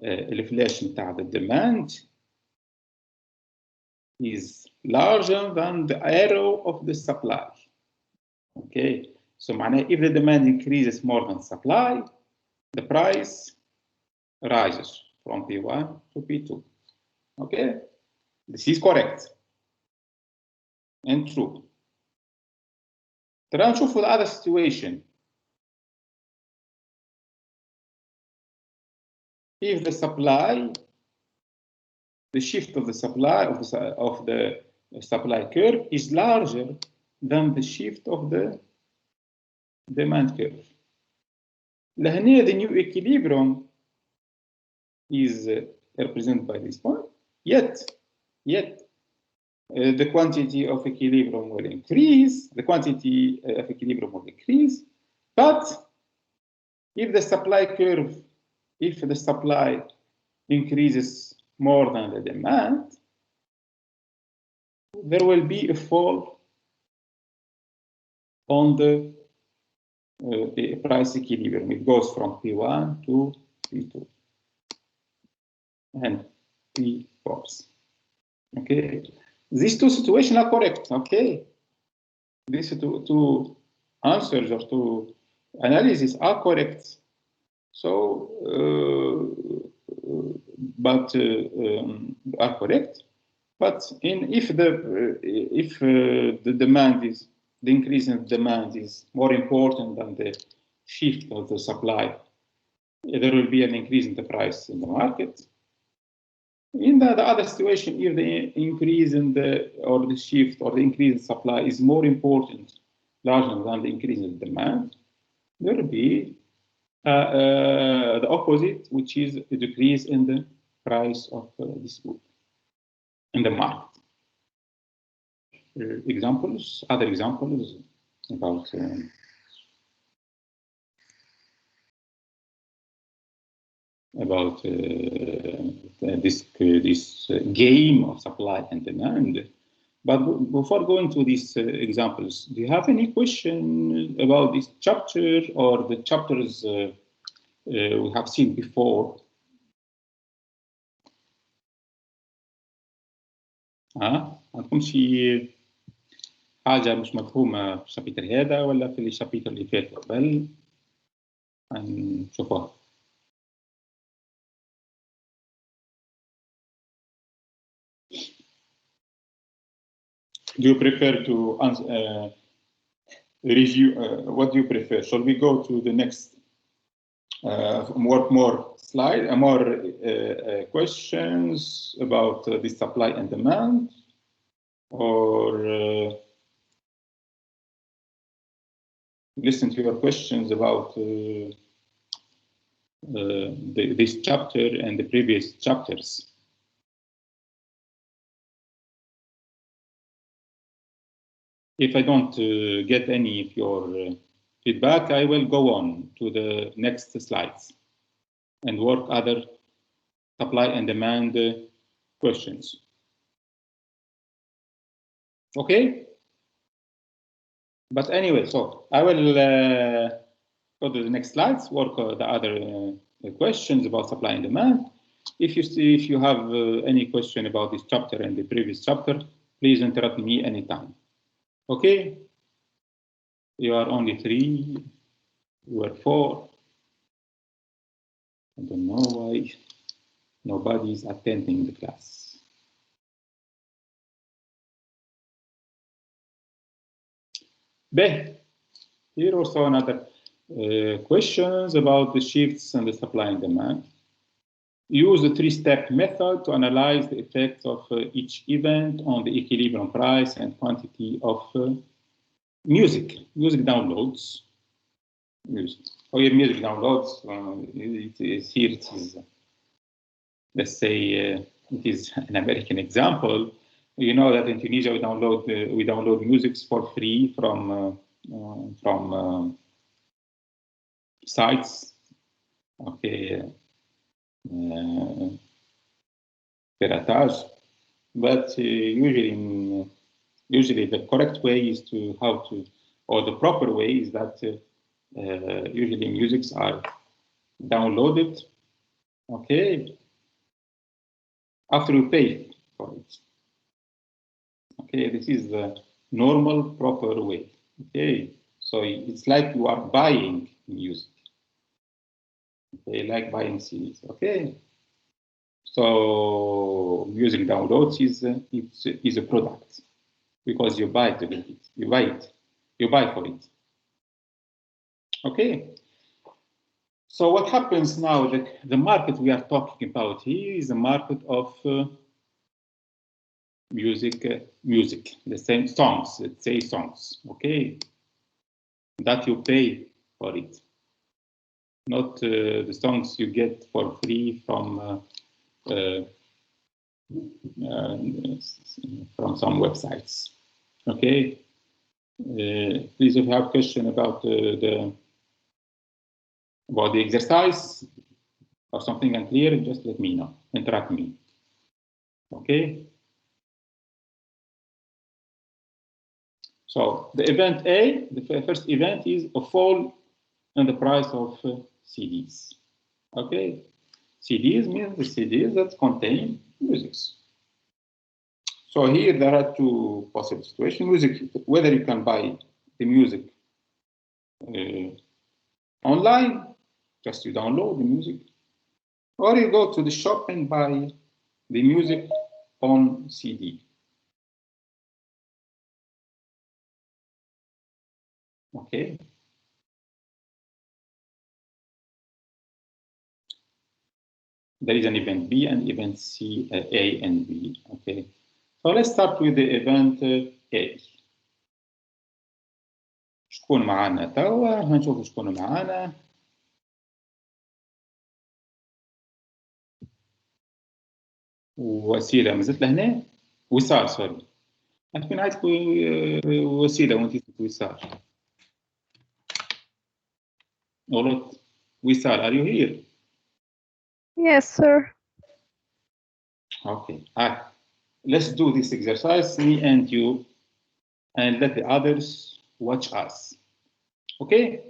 الفلاش نتاع the demand is larger than the arrow of the supply. Okay, so معناها if the demand increases more than supply, the price rises from P1 to P2. Okay, this is correct and true. ترى نشوفوا the other situation. If the supply, the shift of the supply of the supply curve is larger than the shift of the demand curve. لهنا the new equilibrium is represented by this point. Yet the quantity of equilibrium will increase. The quantity of equilibrium will increase, but if the supply curve, if the supply increases more than the demand, there will be a fall on the price equilibrium. It goes from P1 to P2 and P drops. Okay, these two situations are correct. Okay, these two answers or two analyses are correct. So, are correct. But if the demand is, the increase in demand is more important than the shift of the supply, there will be an increase in the price in the market. In the other situation, if the increase in the shift or the increase in supply is more important, larger than the increase in demand, there will be the opposite, which is a decrease in the price of this good in the market. Examples, other examples about this game of supply and demand. But before going to these examples, do you have any question about this chapter or the chapters we have seen before? عندكم شي حاجة مش مفهومة في الشابتر هذا ولا في الشابتر اللي فات قبل؟ نشوفوها. Do you prefer to answer, review? What do you prefer? Shall we go to the next more slide, more questions about the supply and demand, or listen to your questions about this chapter and the previous chapters? If I don't get any of your feedback, I will go on to the next slides and work other supply and demand questions. Okay? But anyway, so I will go to the next slides, work the other questions about supply and demand. If you have any question about this chapter and the previous chapter, please interrupt me anytime. Okay? You are only 3, you are 4. I don't know why nobody is attending the class. Here also another questions about the shifts and the supply and demand. Use the 3-step method to analyze the effects of each event on the equilibrium price and quantity of music downloads. Your music downloads, here it is, let's say it is an American example. You know that in Tunisia we download music for free from sites, okay, piratage, but usually the correct way is or the proper way is that usually musics are downloaded, okay, after you pay for it. Okay, this is the normal, proper way. Okay, so it's like you are buying music. Okay, like buying CDs. Okay, so music downloads is a product because you buy it. You buy for it. Okay. So what happens now? The market we are talking about here is a market of music, the same songs, let's say songs, okay, that you pay for it, not the songs you get for free from some websites, okay. Please, if you have a question about the exercise or something unclear, just let me know, interrupt me, okay. So the event A, the first event is a fall in the price of CDs. Okay, CDs means the CDs that contain music. So here there are 2 possible situations: music, whether you can buy the music online, just you download the music, or you go to the shop and buy the music on CD. Okay. There is an event B and event C, A and B. Okay. So let's start with the event A. شكون معنا توا؟ هنشوف شكون معنا. وسيله مازلت لهنا وصال سوري أكون عندك وسيله وانت وصال غلط وصال are you here Yes, sir. okay let's do this exercise me and you and let the others watch us okay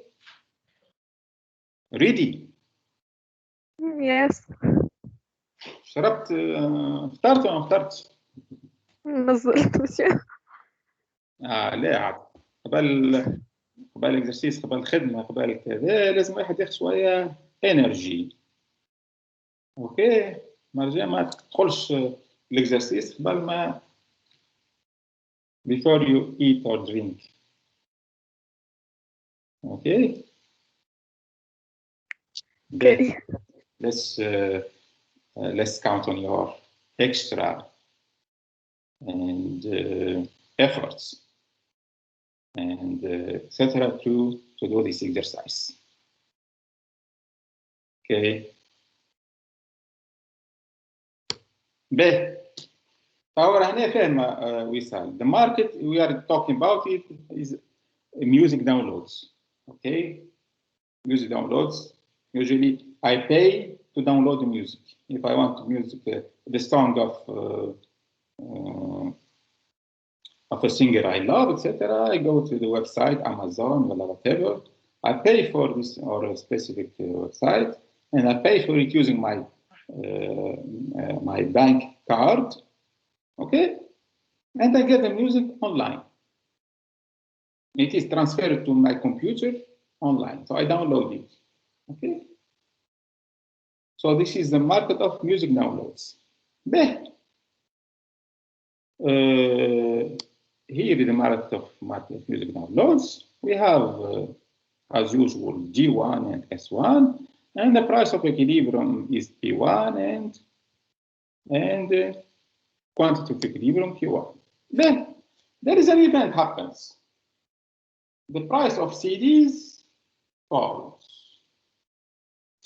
ready Yes. شربت فطرت ولا ما فطرتش؟ نزلت مسيو. لا عاد قبل الاكزرسيس قبل الخدمه قبل كذا لازم واحد ياخذ شويه انرجي اوكي ما تدخلش الاكزرسيس قبل ما before you eat or drink okay Okay. let's count on your extra and efforts and etc. to do this exercise. Okay. به فهو هنا فهم وصال. The market we are talking about it is music downloads. Okay. Music downloads. Usually I pay to download the music. If I want music, the song of a singer I love, etc., I go to the website, Amazon, or whatever. I pay for this or a specific website, and I pay for it using my my bank card. Okay, and I get the music online. It is transferred to my computer online, so I download it. Okay. So this is the market of music downloads. Here is the market of music downloads. We have, as usual, G1 and S1, and the price of equilibrium is P1 and quantity of equilibrium Q1. Then there is an event happens. The price of CDs falls.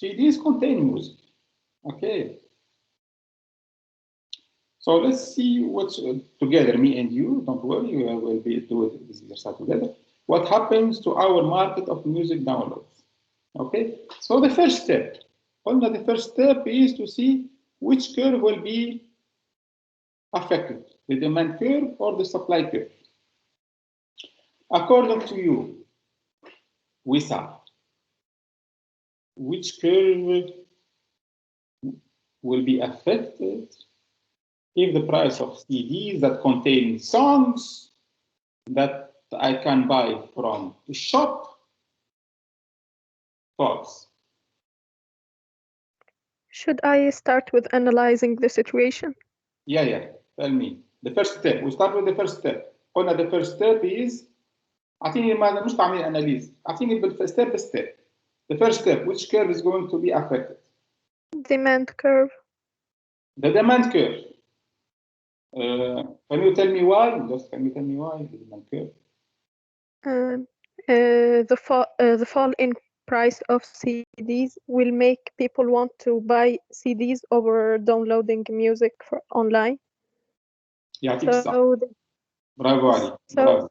CDs contain music. Okay. So let's see what's together, me and you, don't worry, we will be doing this exercise together. What happens to our market of music downloads? Okay, so the first step is to see which curve will be affected, the demand curve or the supply curve. According to you, Wissam, which curve will be affected if the price of CDs that contain songs that I can buy from the shop falls? Should I start with analyzing the situation? Yeah. Tell me. The first step. We start with the first step. قلنا the first step is أعطيني مش تعمل analysis. أعطيني step by step. The first step, which curve is going to be affected? Demand curve. The demand curve. Can you tell me why? Just can you tell me why the demand curve? The fall in price of CDs will make people want to buy CDs over downloading music online. يعطيك الصحة. برافو عليك. برافو.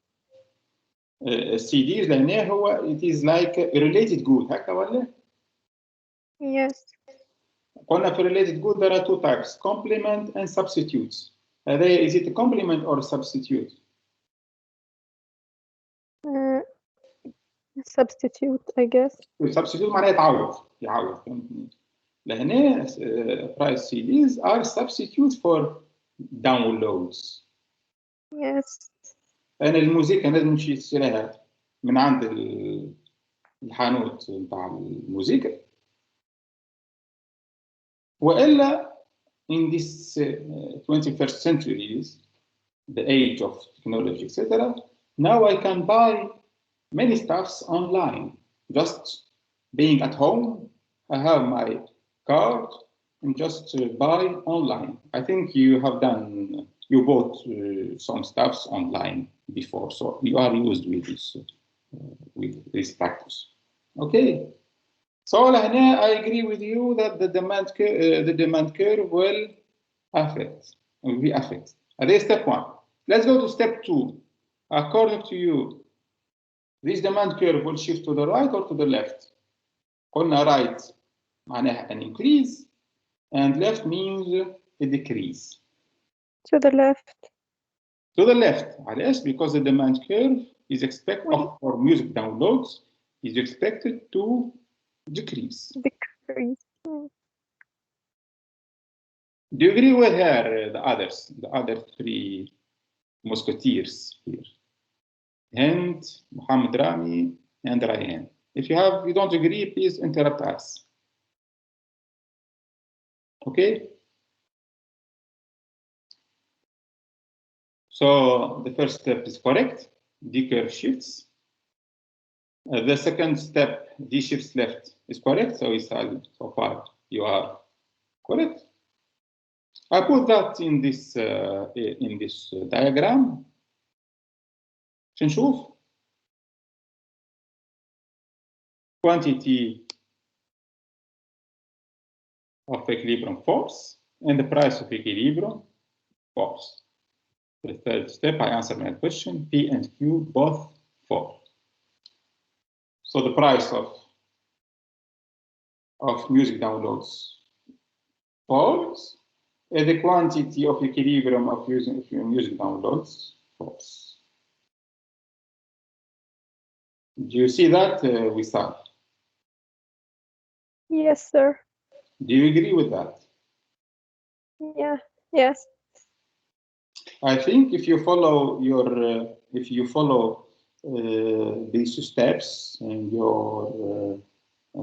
CDs لأنه هو it is like a related good هكذا ولا؟ Yes. قلنا في related good there are two types, complement and substitutes. Is it a complement or a substitute? Substitute, I guess. Substitute معناها يعوض. لهنا price CDs are substitutes for downloads. Yes. أنا الموسيقى لازم نمشي نشتريها من عند الحانوت بتاع الموسيقى. وإلا in this 21st century, the age of technology, etc., now I can buy many stuffs online. Just being at home, I have my card and just buy online. I think you bought some stuffs online before, so you are used with this practice. Okay. So I agree with you that the demand curve will will be affected. That is step 1. Let's go to step 2. According to you, this demand curve will shift to the right or to the left? قلنا right معناها an increase, and left means a decrease. To the left. To the left, علاش? Because the demand curve is expected for music downloads is expected to decrease. Decrease. Do you agree with her, the other 3 musketeers here? Hind, Mohammed Rami, and Ryan. If you don't agree, please interrupt us. Okay? So the first step is correct. D curve shifts. The second step, D shifts left, is correct. So far you are correct. I put that in this diagram. نشوف quantity of equilibrium force and the price of equilibrium force. The third step, I answer my question. P and Q both fall. So the price of music downloads falls, and the quantity of equilibrium of music downloads falls. Do you see that, Wissam? Yes, sir. Do you agree with that? Yeah. Yes. I think if you follow these steps and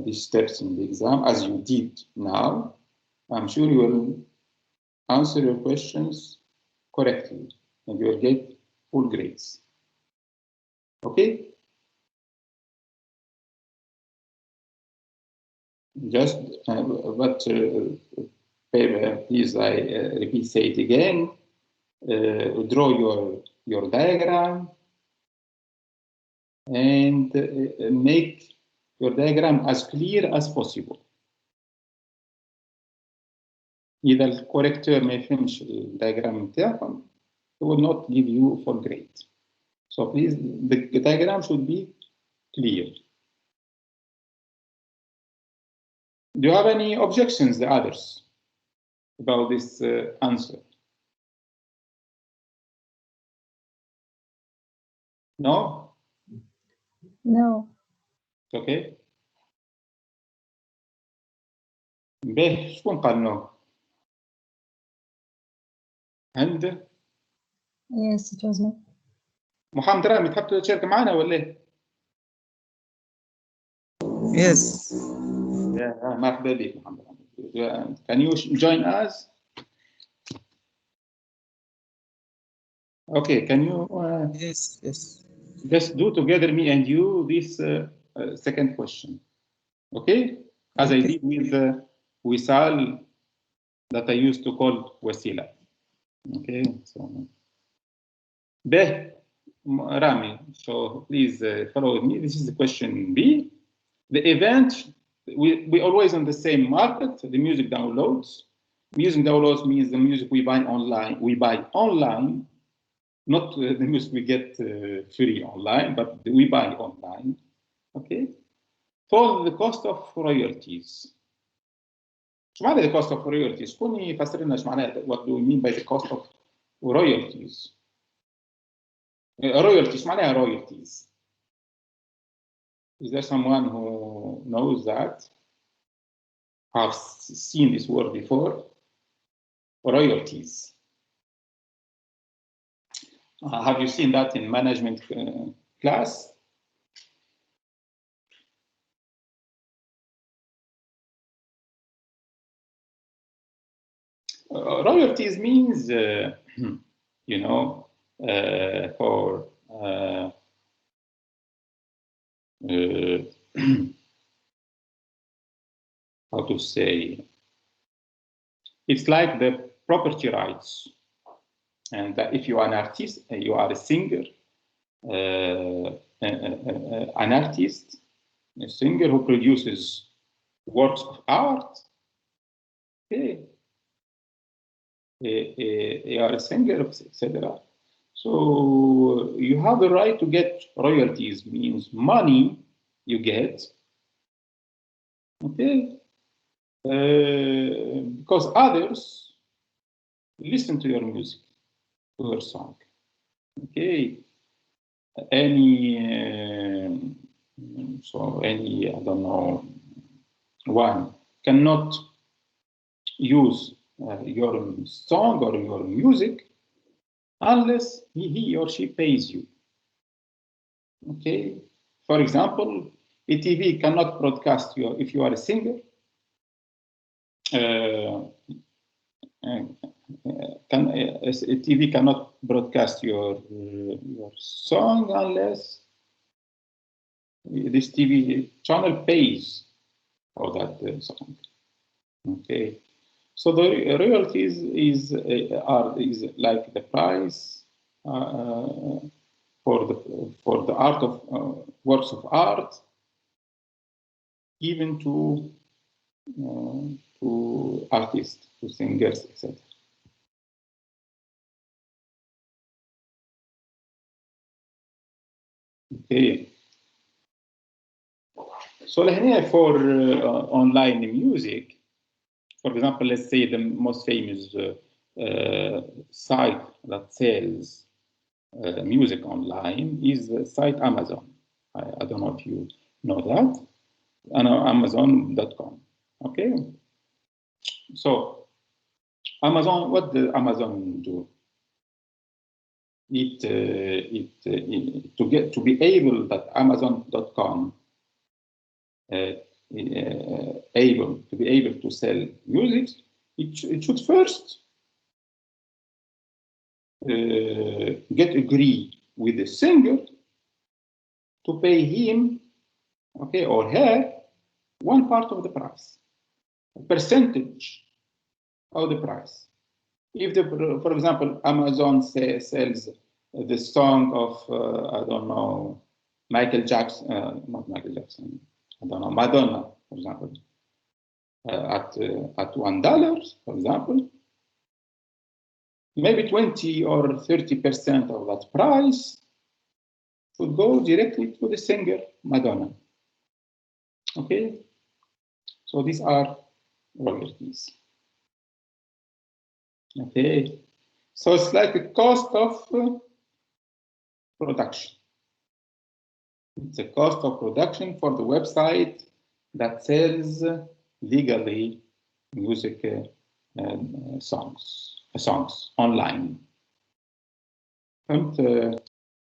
these steps in the exam as you did now, I'm sure you will answer your questions correctly and you will get full grades. Okay? Just please, I repeat, say it again. Draw your diagram and make your diagram as clear as possible. إذا الكوركتور ما يفهمش الدياجرام نتاعكم, it will not give you full grade. So please, the diagram should be clear. Do you have any objections, the others, about this answer? No? No. Okay. باهي شكون قال نو؟ هند؟ Yes, it was me. محمد رامي تحب تشارك معنا ولا ايه؟ Yes. مرحبا بك محمد رامي. Can you join us? Okay, can you Yes. just do together, me and you, this second question? Okay? As I did with Wisal, that I used to call Wasila. Okay, so Beh, Rami, so please follow with me. This is the question B. The event, we always on the same market, the music downloads. Music downloads means the music we buy online. We buy online, not the music we get free online, but we buy online. Okay? For the cost of royalties. شو معنى the cost of royalties؟ شكون يفسر لنا شو معناها what do we mean by the cost of royalties؟ royalties شو معناها royalties؟ Is there someone who knows that? Have seen this word before? Royalties. Have you seen that in management class? Royalties means, you know, for how to say, it's like the property rights. And if you are an artist, you are a singer, an artist, a singer who produces works of art, okay. you are a singer, etc. So you have the right to get royalties, means money you get, okay, because others listen to your music, to your song, okay. Any I don't know, one cannot use your song or your music unless he or she pays you. Okay. For example, a TV cannot broadcast you if you are a singer. A TV cannot broadcast your song unless this TV channel pays for that song. Okay. So the royalties is like the price for the art of works of art given to artists, to singers, etc. Okay. So for online music, for example, let's say the most famous site that sells music online is the site Amazon. I don't know if you know that. I know Amazon.com. Okay. So Amazon, what does Amazon do? To be able that Amazon.com able to sell music, it should first agree with the singer to pay him, okay, or her, one part of the price, a percentage of the price. If for example, Amazon sells the song of I don't know, Michael Jackson, not Michael Jackson, I don't know, Madonna, for example, at $1, for example, maybe 20 or 30% of that price would go directly to the singer, Madonna. Okay, so these are royalties. Okay, so it's like the cost of production. It's a cost of production for the website that sells legally music songs online. And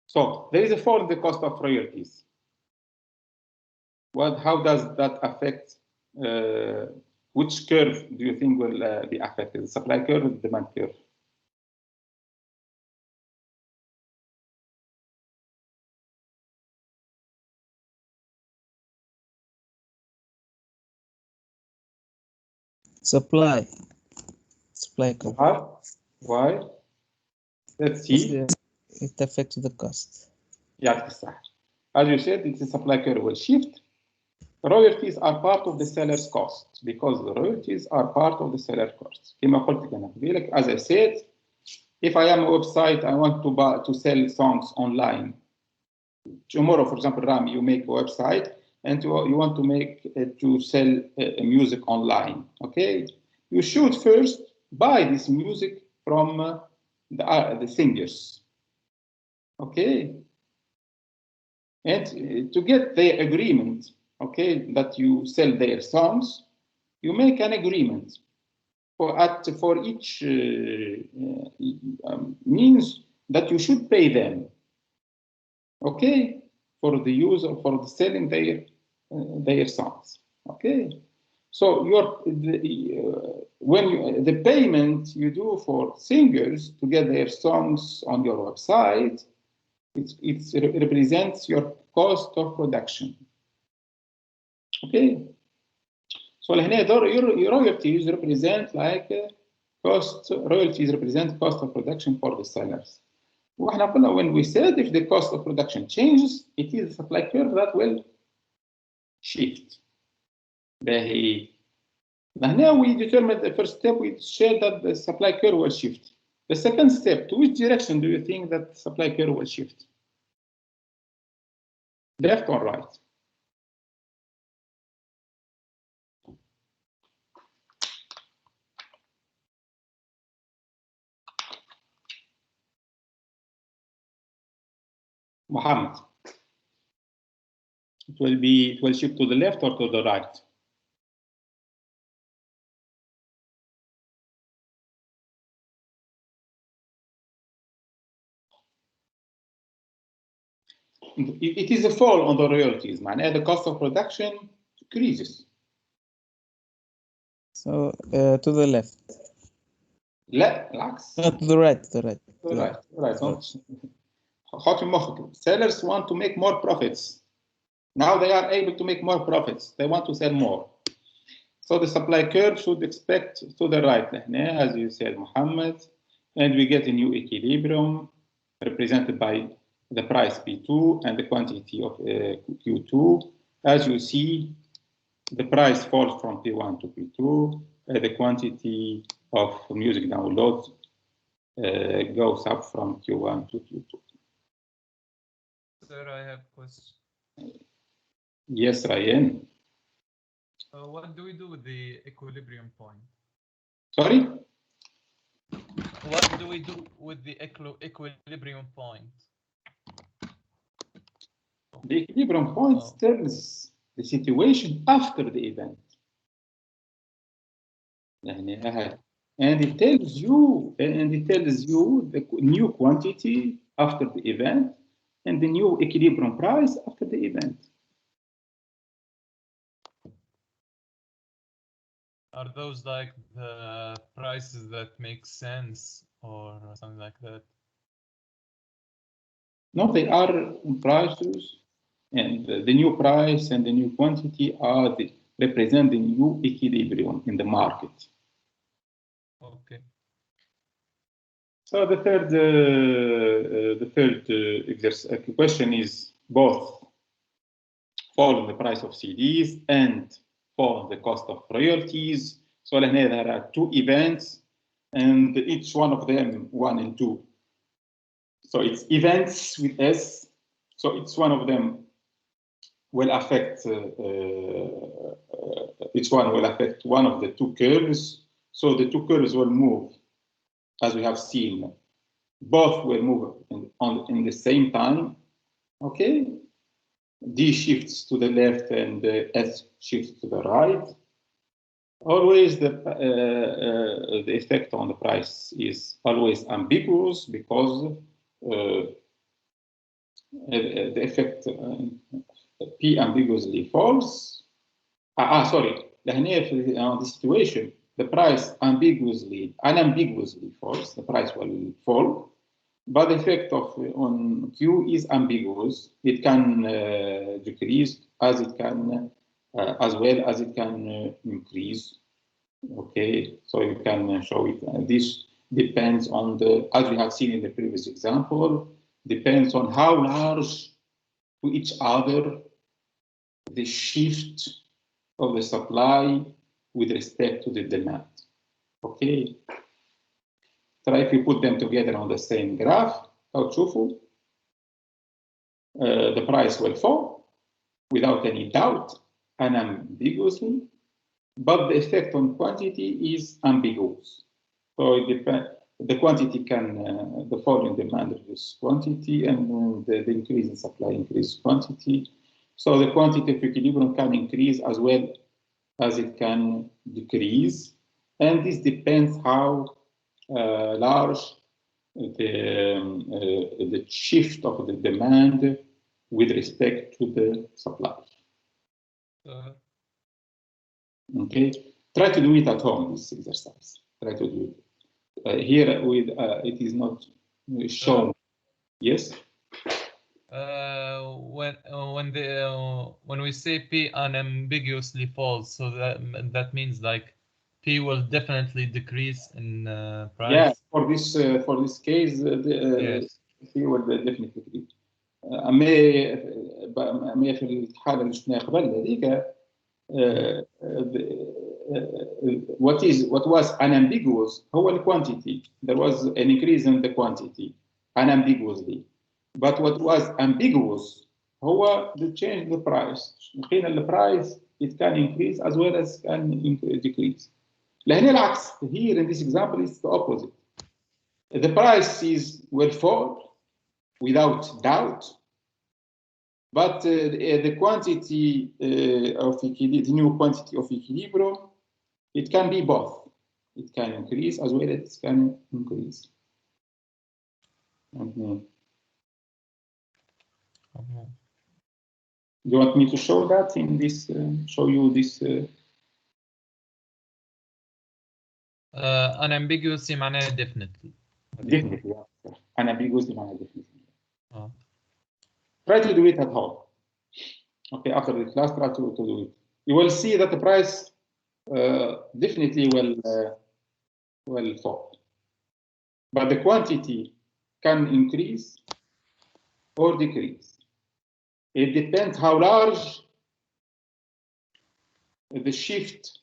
so there is a fall in the cost of royalties. How does that affect? Which curve do you think will be affected? The supply curve or the demand curve? Supply curve. Why? Let's see. It affects the cost. Yeah, as you said, it's a supply curve will shift. Royalties are part of the seller's cost because the royalties are part of the seller cost. As I said, if I am a website, I want to sell songs online. Tomorrow, for example, Rami, you make a website and you want to sell music online. Okay, you should first buy this music from the singers. Okay, and to get their agreement, okay, that you sell their songs, you make an agreement for each means that you should pay them, okay, for the use or for the selling their songs, okay. So when the payment you do for singers to get their songs on your website, it represents your cost of production. Okay. So your royalties represent like royalties represent cost of production for the sellers. When we said if the cost of production changes, it is the supply curve that will shift. Now we determined the first step, we showed that the supply curve will shift. The second step, to which direction do you think that supply curve will shift? Left or right? Mohammed. It will shift to the left or to the right? It is a fall on the royalties, man. And the cost of production decreases. So to the left. Relax. No, to the right. To the right. Right. Sellers want to make more profits. Now they are able to make more profits. They want to sell more. So the supply curve should expect to the right, as you said, Mohammed, and we get a new equilibrium represented by the price P2 and the quantity of Q2. As you see, the price falls from P1 to P2, the quantity of music downloads goes up from Q1 to Q2. Sir, I have a question. Yes, Ryan. What do we do with the equilibrium point? Sorry? What do we do with the equilibrium point? The equilibrium point tells the situation after the event. And it tells you the new quantity after the event and the new equilibrium price after the event. Are those like the prices that make sense or something like that? No, they are prices, and the new price and the new quantity are represent the new equilibrium in the market. Okay. So the third question is both fall in the price of CDs and fall in the cost of royalties. So there are two events, and each one of them 1 and 2. So it's events with S. So each one of them will affect each one will affect one of the two curves. So the two curves will move, as we have seen. Both will move in the same time. Okay. D shifts to the left and S shifts to the right. Always the effect on the price is always ambiguous because the effect P ambiguously falls. Sorry, on the situation, the price unambiguously falls. The price will fall, but the effect on Q is ambiguous. It can decrease as it can, as well as it can increase. Okay, so you can show it. This depends on as we have seen in the previous example, depends on how large to each other the shift of the supply with respect to the demand. Okay. Try if you put them together on the same graph, the price will fall without any doubt, unambiguously, but the effect on quantity is ambiguous. So it depends. The quantity can, the fall in demand reduces quantity, and the increase in supply increases quantity. So the quantity of equilibrium can increase as well as it can decrease, and this depends how large the shift of the demand with respect to the supply. Okay, try to do it at home, this exercise. Try to do it. Here with it is not shown. Yes. When we say P unambiguously falls, so that means like P will definitely decrease in price. Yeah, for this case, yes. P will definitely decrease. في الحالة اللي شفناها قبل هذيك what was unambiguous هو الquantity. There was an increase in the quantity unambiguously. But what was ambiguous هو the change in the price. لقينا the price it can increase as well as can decrease. لهنا العكس. Here in this example it's the opposite. The price will fall without doubt, but the quantity of the new quantity of equilibrium, it can be both. It can increase as well as it can increase. Do you want me to show that in this? Show you this? Unambiguously معناها definitely. Definitely, yeah. Unambiguously معناها definitely. Try to do it at home. Okay, after the class, try to do it. You will see that the price definitely will fall, but the quantity can increase or decrease. It depends how large the shift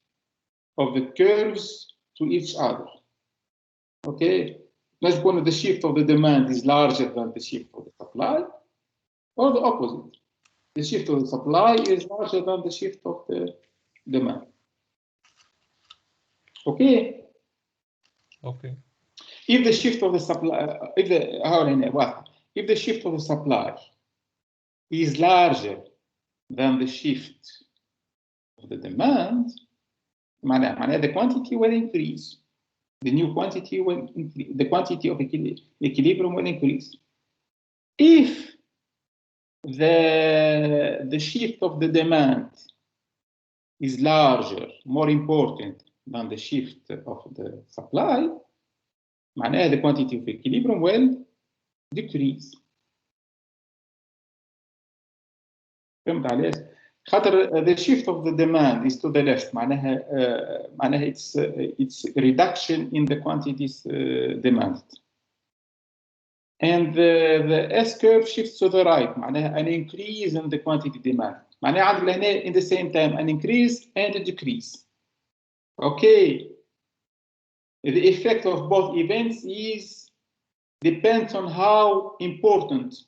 of the curves to each other. Okay, let's go the shift of the demand is larger than the shift of the supply, or the opposite. The shift of the supply is larger than the shift of the demand. Okay. Okay. If the shift of the supply, if the shift of the supply is larger than the shift of the demand, the quantity will increase. The new quantity will increase. The quantity of equilibrium will increase. If the shift of the demand is larger, more important than the shift of the supply, the quantity of equilibrium will decrease. فهمت عليه؟ خاطر the shift of the demand is to the left معناها it's reduction in the quantities demanded. And the S curve shifts to the right معناها an increase in the quantity demand. معناها عندنا هنا in the same time an increase and a decrease. Okay. The effect of both events depends on how important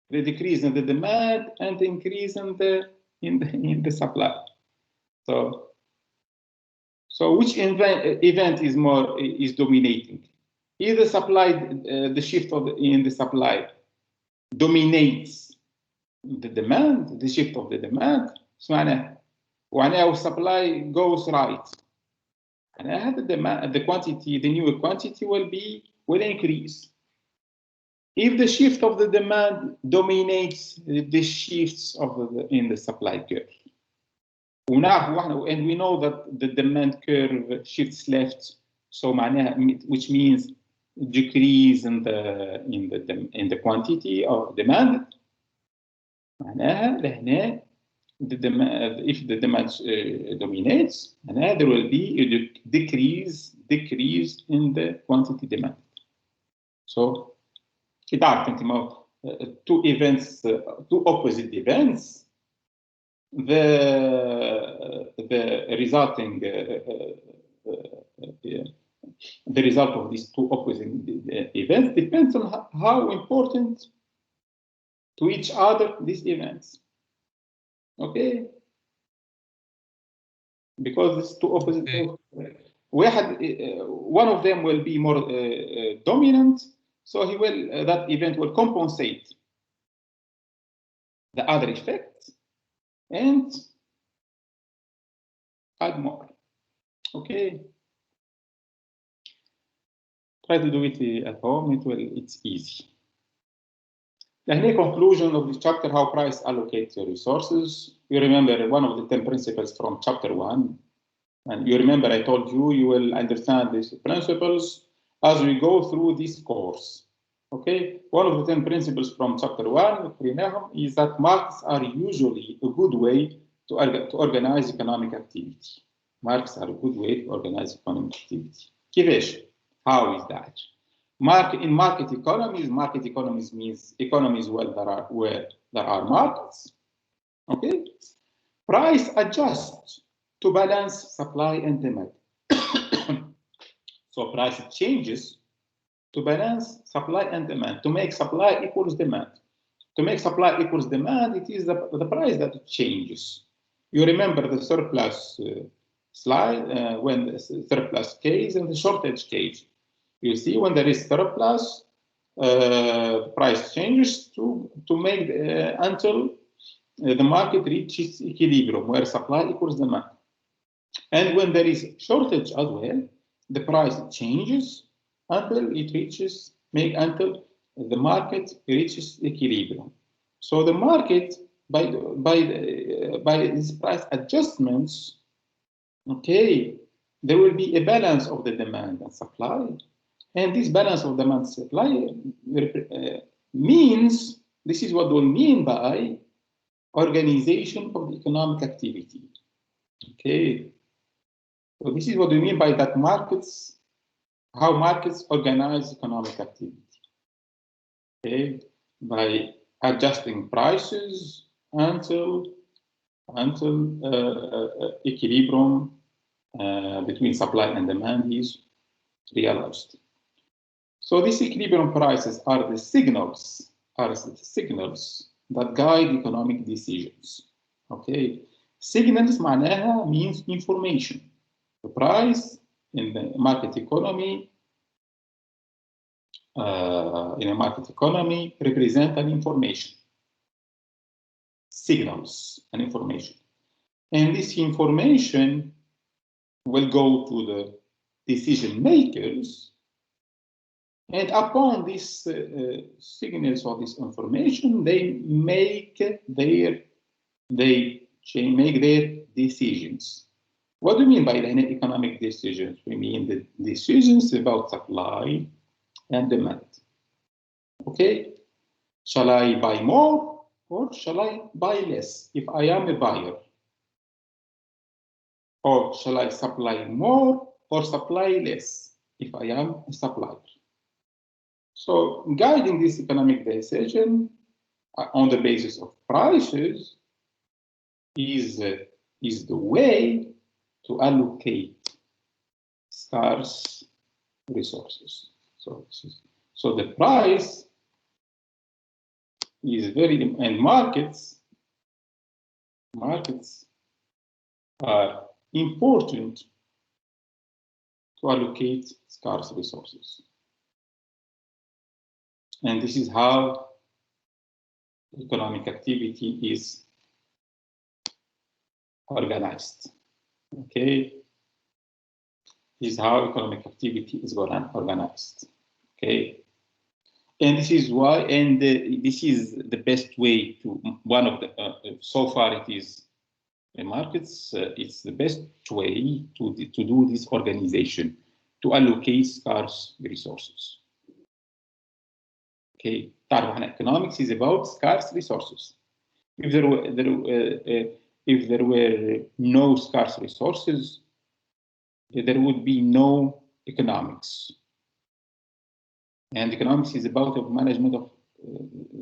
the decrease in the demand and the increase in the supply. So which event is dominating? Either the shift in the supply dominates the demand, the shift of the demand. معناها وعناها supply goes right. And the quantity, the new quantity will increase. If the shift of the demand dominates the shifts in the supply curve, and we know that the demand curve shifts left, so which means decrease in the quantity of demand. If the demand dominates, there will be a decrease in the quantity demand. So it happens, two opposite events. The resulting the result of these two opposite events depends on how important to each other these events. Okay, because these two opposite one of them will be more dominant, so that event will compensate the other effect and add more. Okay, try to do it at home. It's easy. The conclusion of this chapter: how price allocates resources. You remember one of the 10 principles from chapter 1, and you remember I told you you will understand these principles as we go through this course. Okay, one of the 10 principles from chapter 1 is that markets are usually a good way to organize economic activity. Markets are a good way to organize economic activity. كيفاش? How is that? In market economies means economies where there are markets. Okay, price adjusts to balance supply and demand. So price changes to balance supply and demand, to make supply equals demand. To make supply equals demand, it is the price that changes. You remember the surplus slide, when the surplus case and the shortage case. You see, when there is surplus, price changes to make until the market reaches equilibrium, where supply equals demand. And when there is shortage as well, the price changes until it reaches, until the market reaches equilibrium. So the market, by these price adjustments, okay, there will be a balance of the demand and supply. And this balance of demand and supply means, this is what we mean by organization of the economic activity. Okay, so this is what we mean by that markets, how markets organize economic activity. Okay, by adjusting prices until equilibrium between supply and demand is realized. So these equilibrium prices are the signals that guide economic decisions. Okay, signals معناها means information. The price in the market economy, represent an information, signals an information, and this information will go to the decision makers, and upon these signals or this information, they make their decisions. What do we mean by the economic decisions? We mean the decisions about supply and demand. Okay, shall I buy more or shall I buy less if I am a buyer? Or shall I supply more or supply less if I am a supplier? So guiding this economic decision on the basis of prices is the way to allocate scarce resources. So the price is and markets are important to allocate scarce resources. And this is how economic activity is organized. Okay, this is how economic activity is organized. Okay, and this is why, and this is the best way to, one of the, so far it is the markets, it's the best way to do this organization, to allocate scarce resources. Okay, economics is about scarce resources. If there were no scarce resources, there would be no economics. And economics is about the management of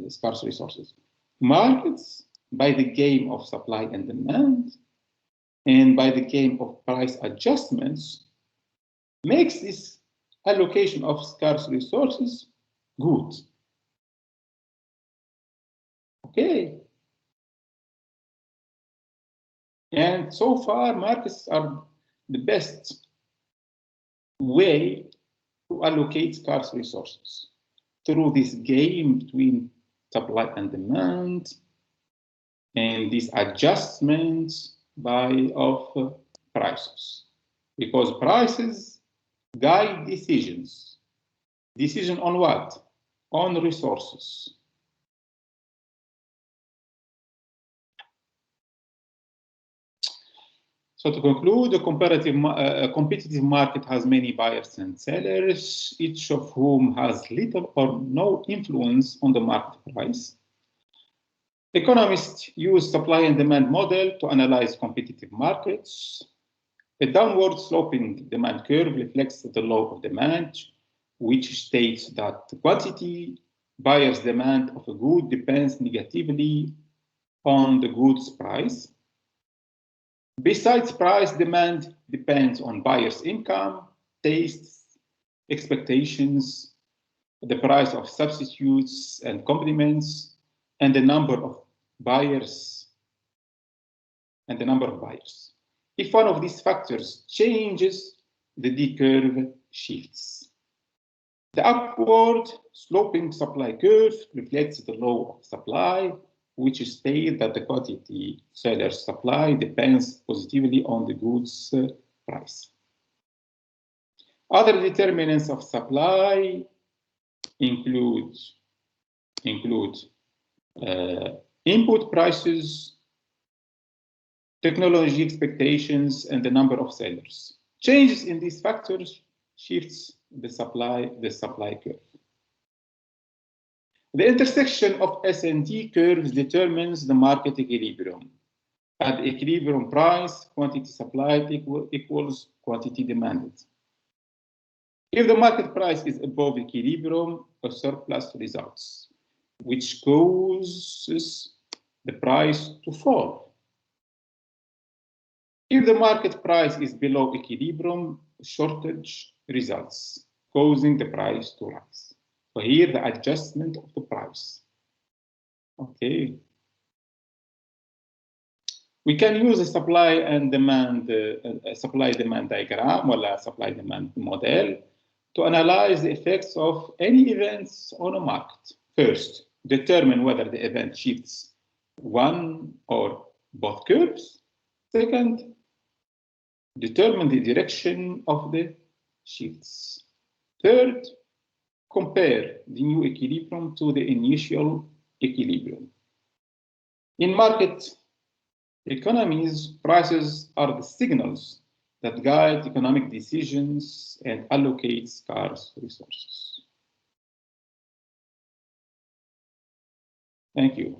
scarce resources. Markets, by the game of supply and demand, and by the game of price adjustments, makes this allocation of scarce resources good. Okay. And so far, markets are the best way to allocate scarce resources through this game between supply and demand and these adjustments of prices, because prices guide decisions. Decision on what? On resources. So to conclude, the competitive market has many buyers and sellers, each of whom has little or no influence on the market price. Economists use supply and demand model to analyze competitive markets. A downward sloping demand curve reflects the law of demand, which states that the quantity buyers' demand of a good depends negatively on the good's price. Besides price, demand depends on buyers' income, tastes, expectations, the price of substitutes and complements, and the number of buyers. If one of these factors changes, the D curve shifts. The upward sloping supply curve reflects the law of supply, which states that the quantity seller's supply depends positively on the goods price. Other determinants of supply include input prices, technology expectations, and the number of sellers. Changes in these factors shifts the supply curve. The intersection of S and D curves determines the market equilibrium. At the equilibrium price, quantity supplied equals quantity demanded. If the market price is above equilibrium, a surplus results, which causes the price to fall. If the market price is below equilibrium, shortage results, causing the price to rise. So here the adjustment of the price. Okay. We can use a supply and demand diagram or a supply demand model to analyze the effects of any events on a market. First, determine whether the event shifts one or both curves. Second, determine the direction of the shifts. Third, compare the new equilibrium to the initial equilibrium. In market economies, prices are the signals that guide economic decisions and allocate scarce resources. Thank you.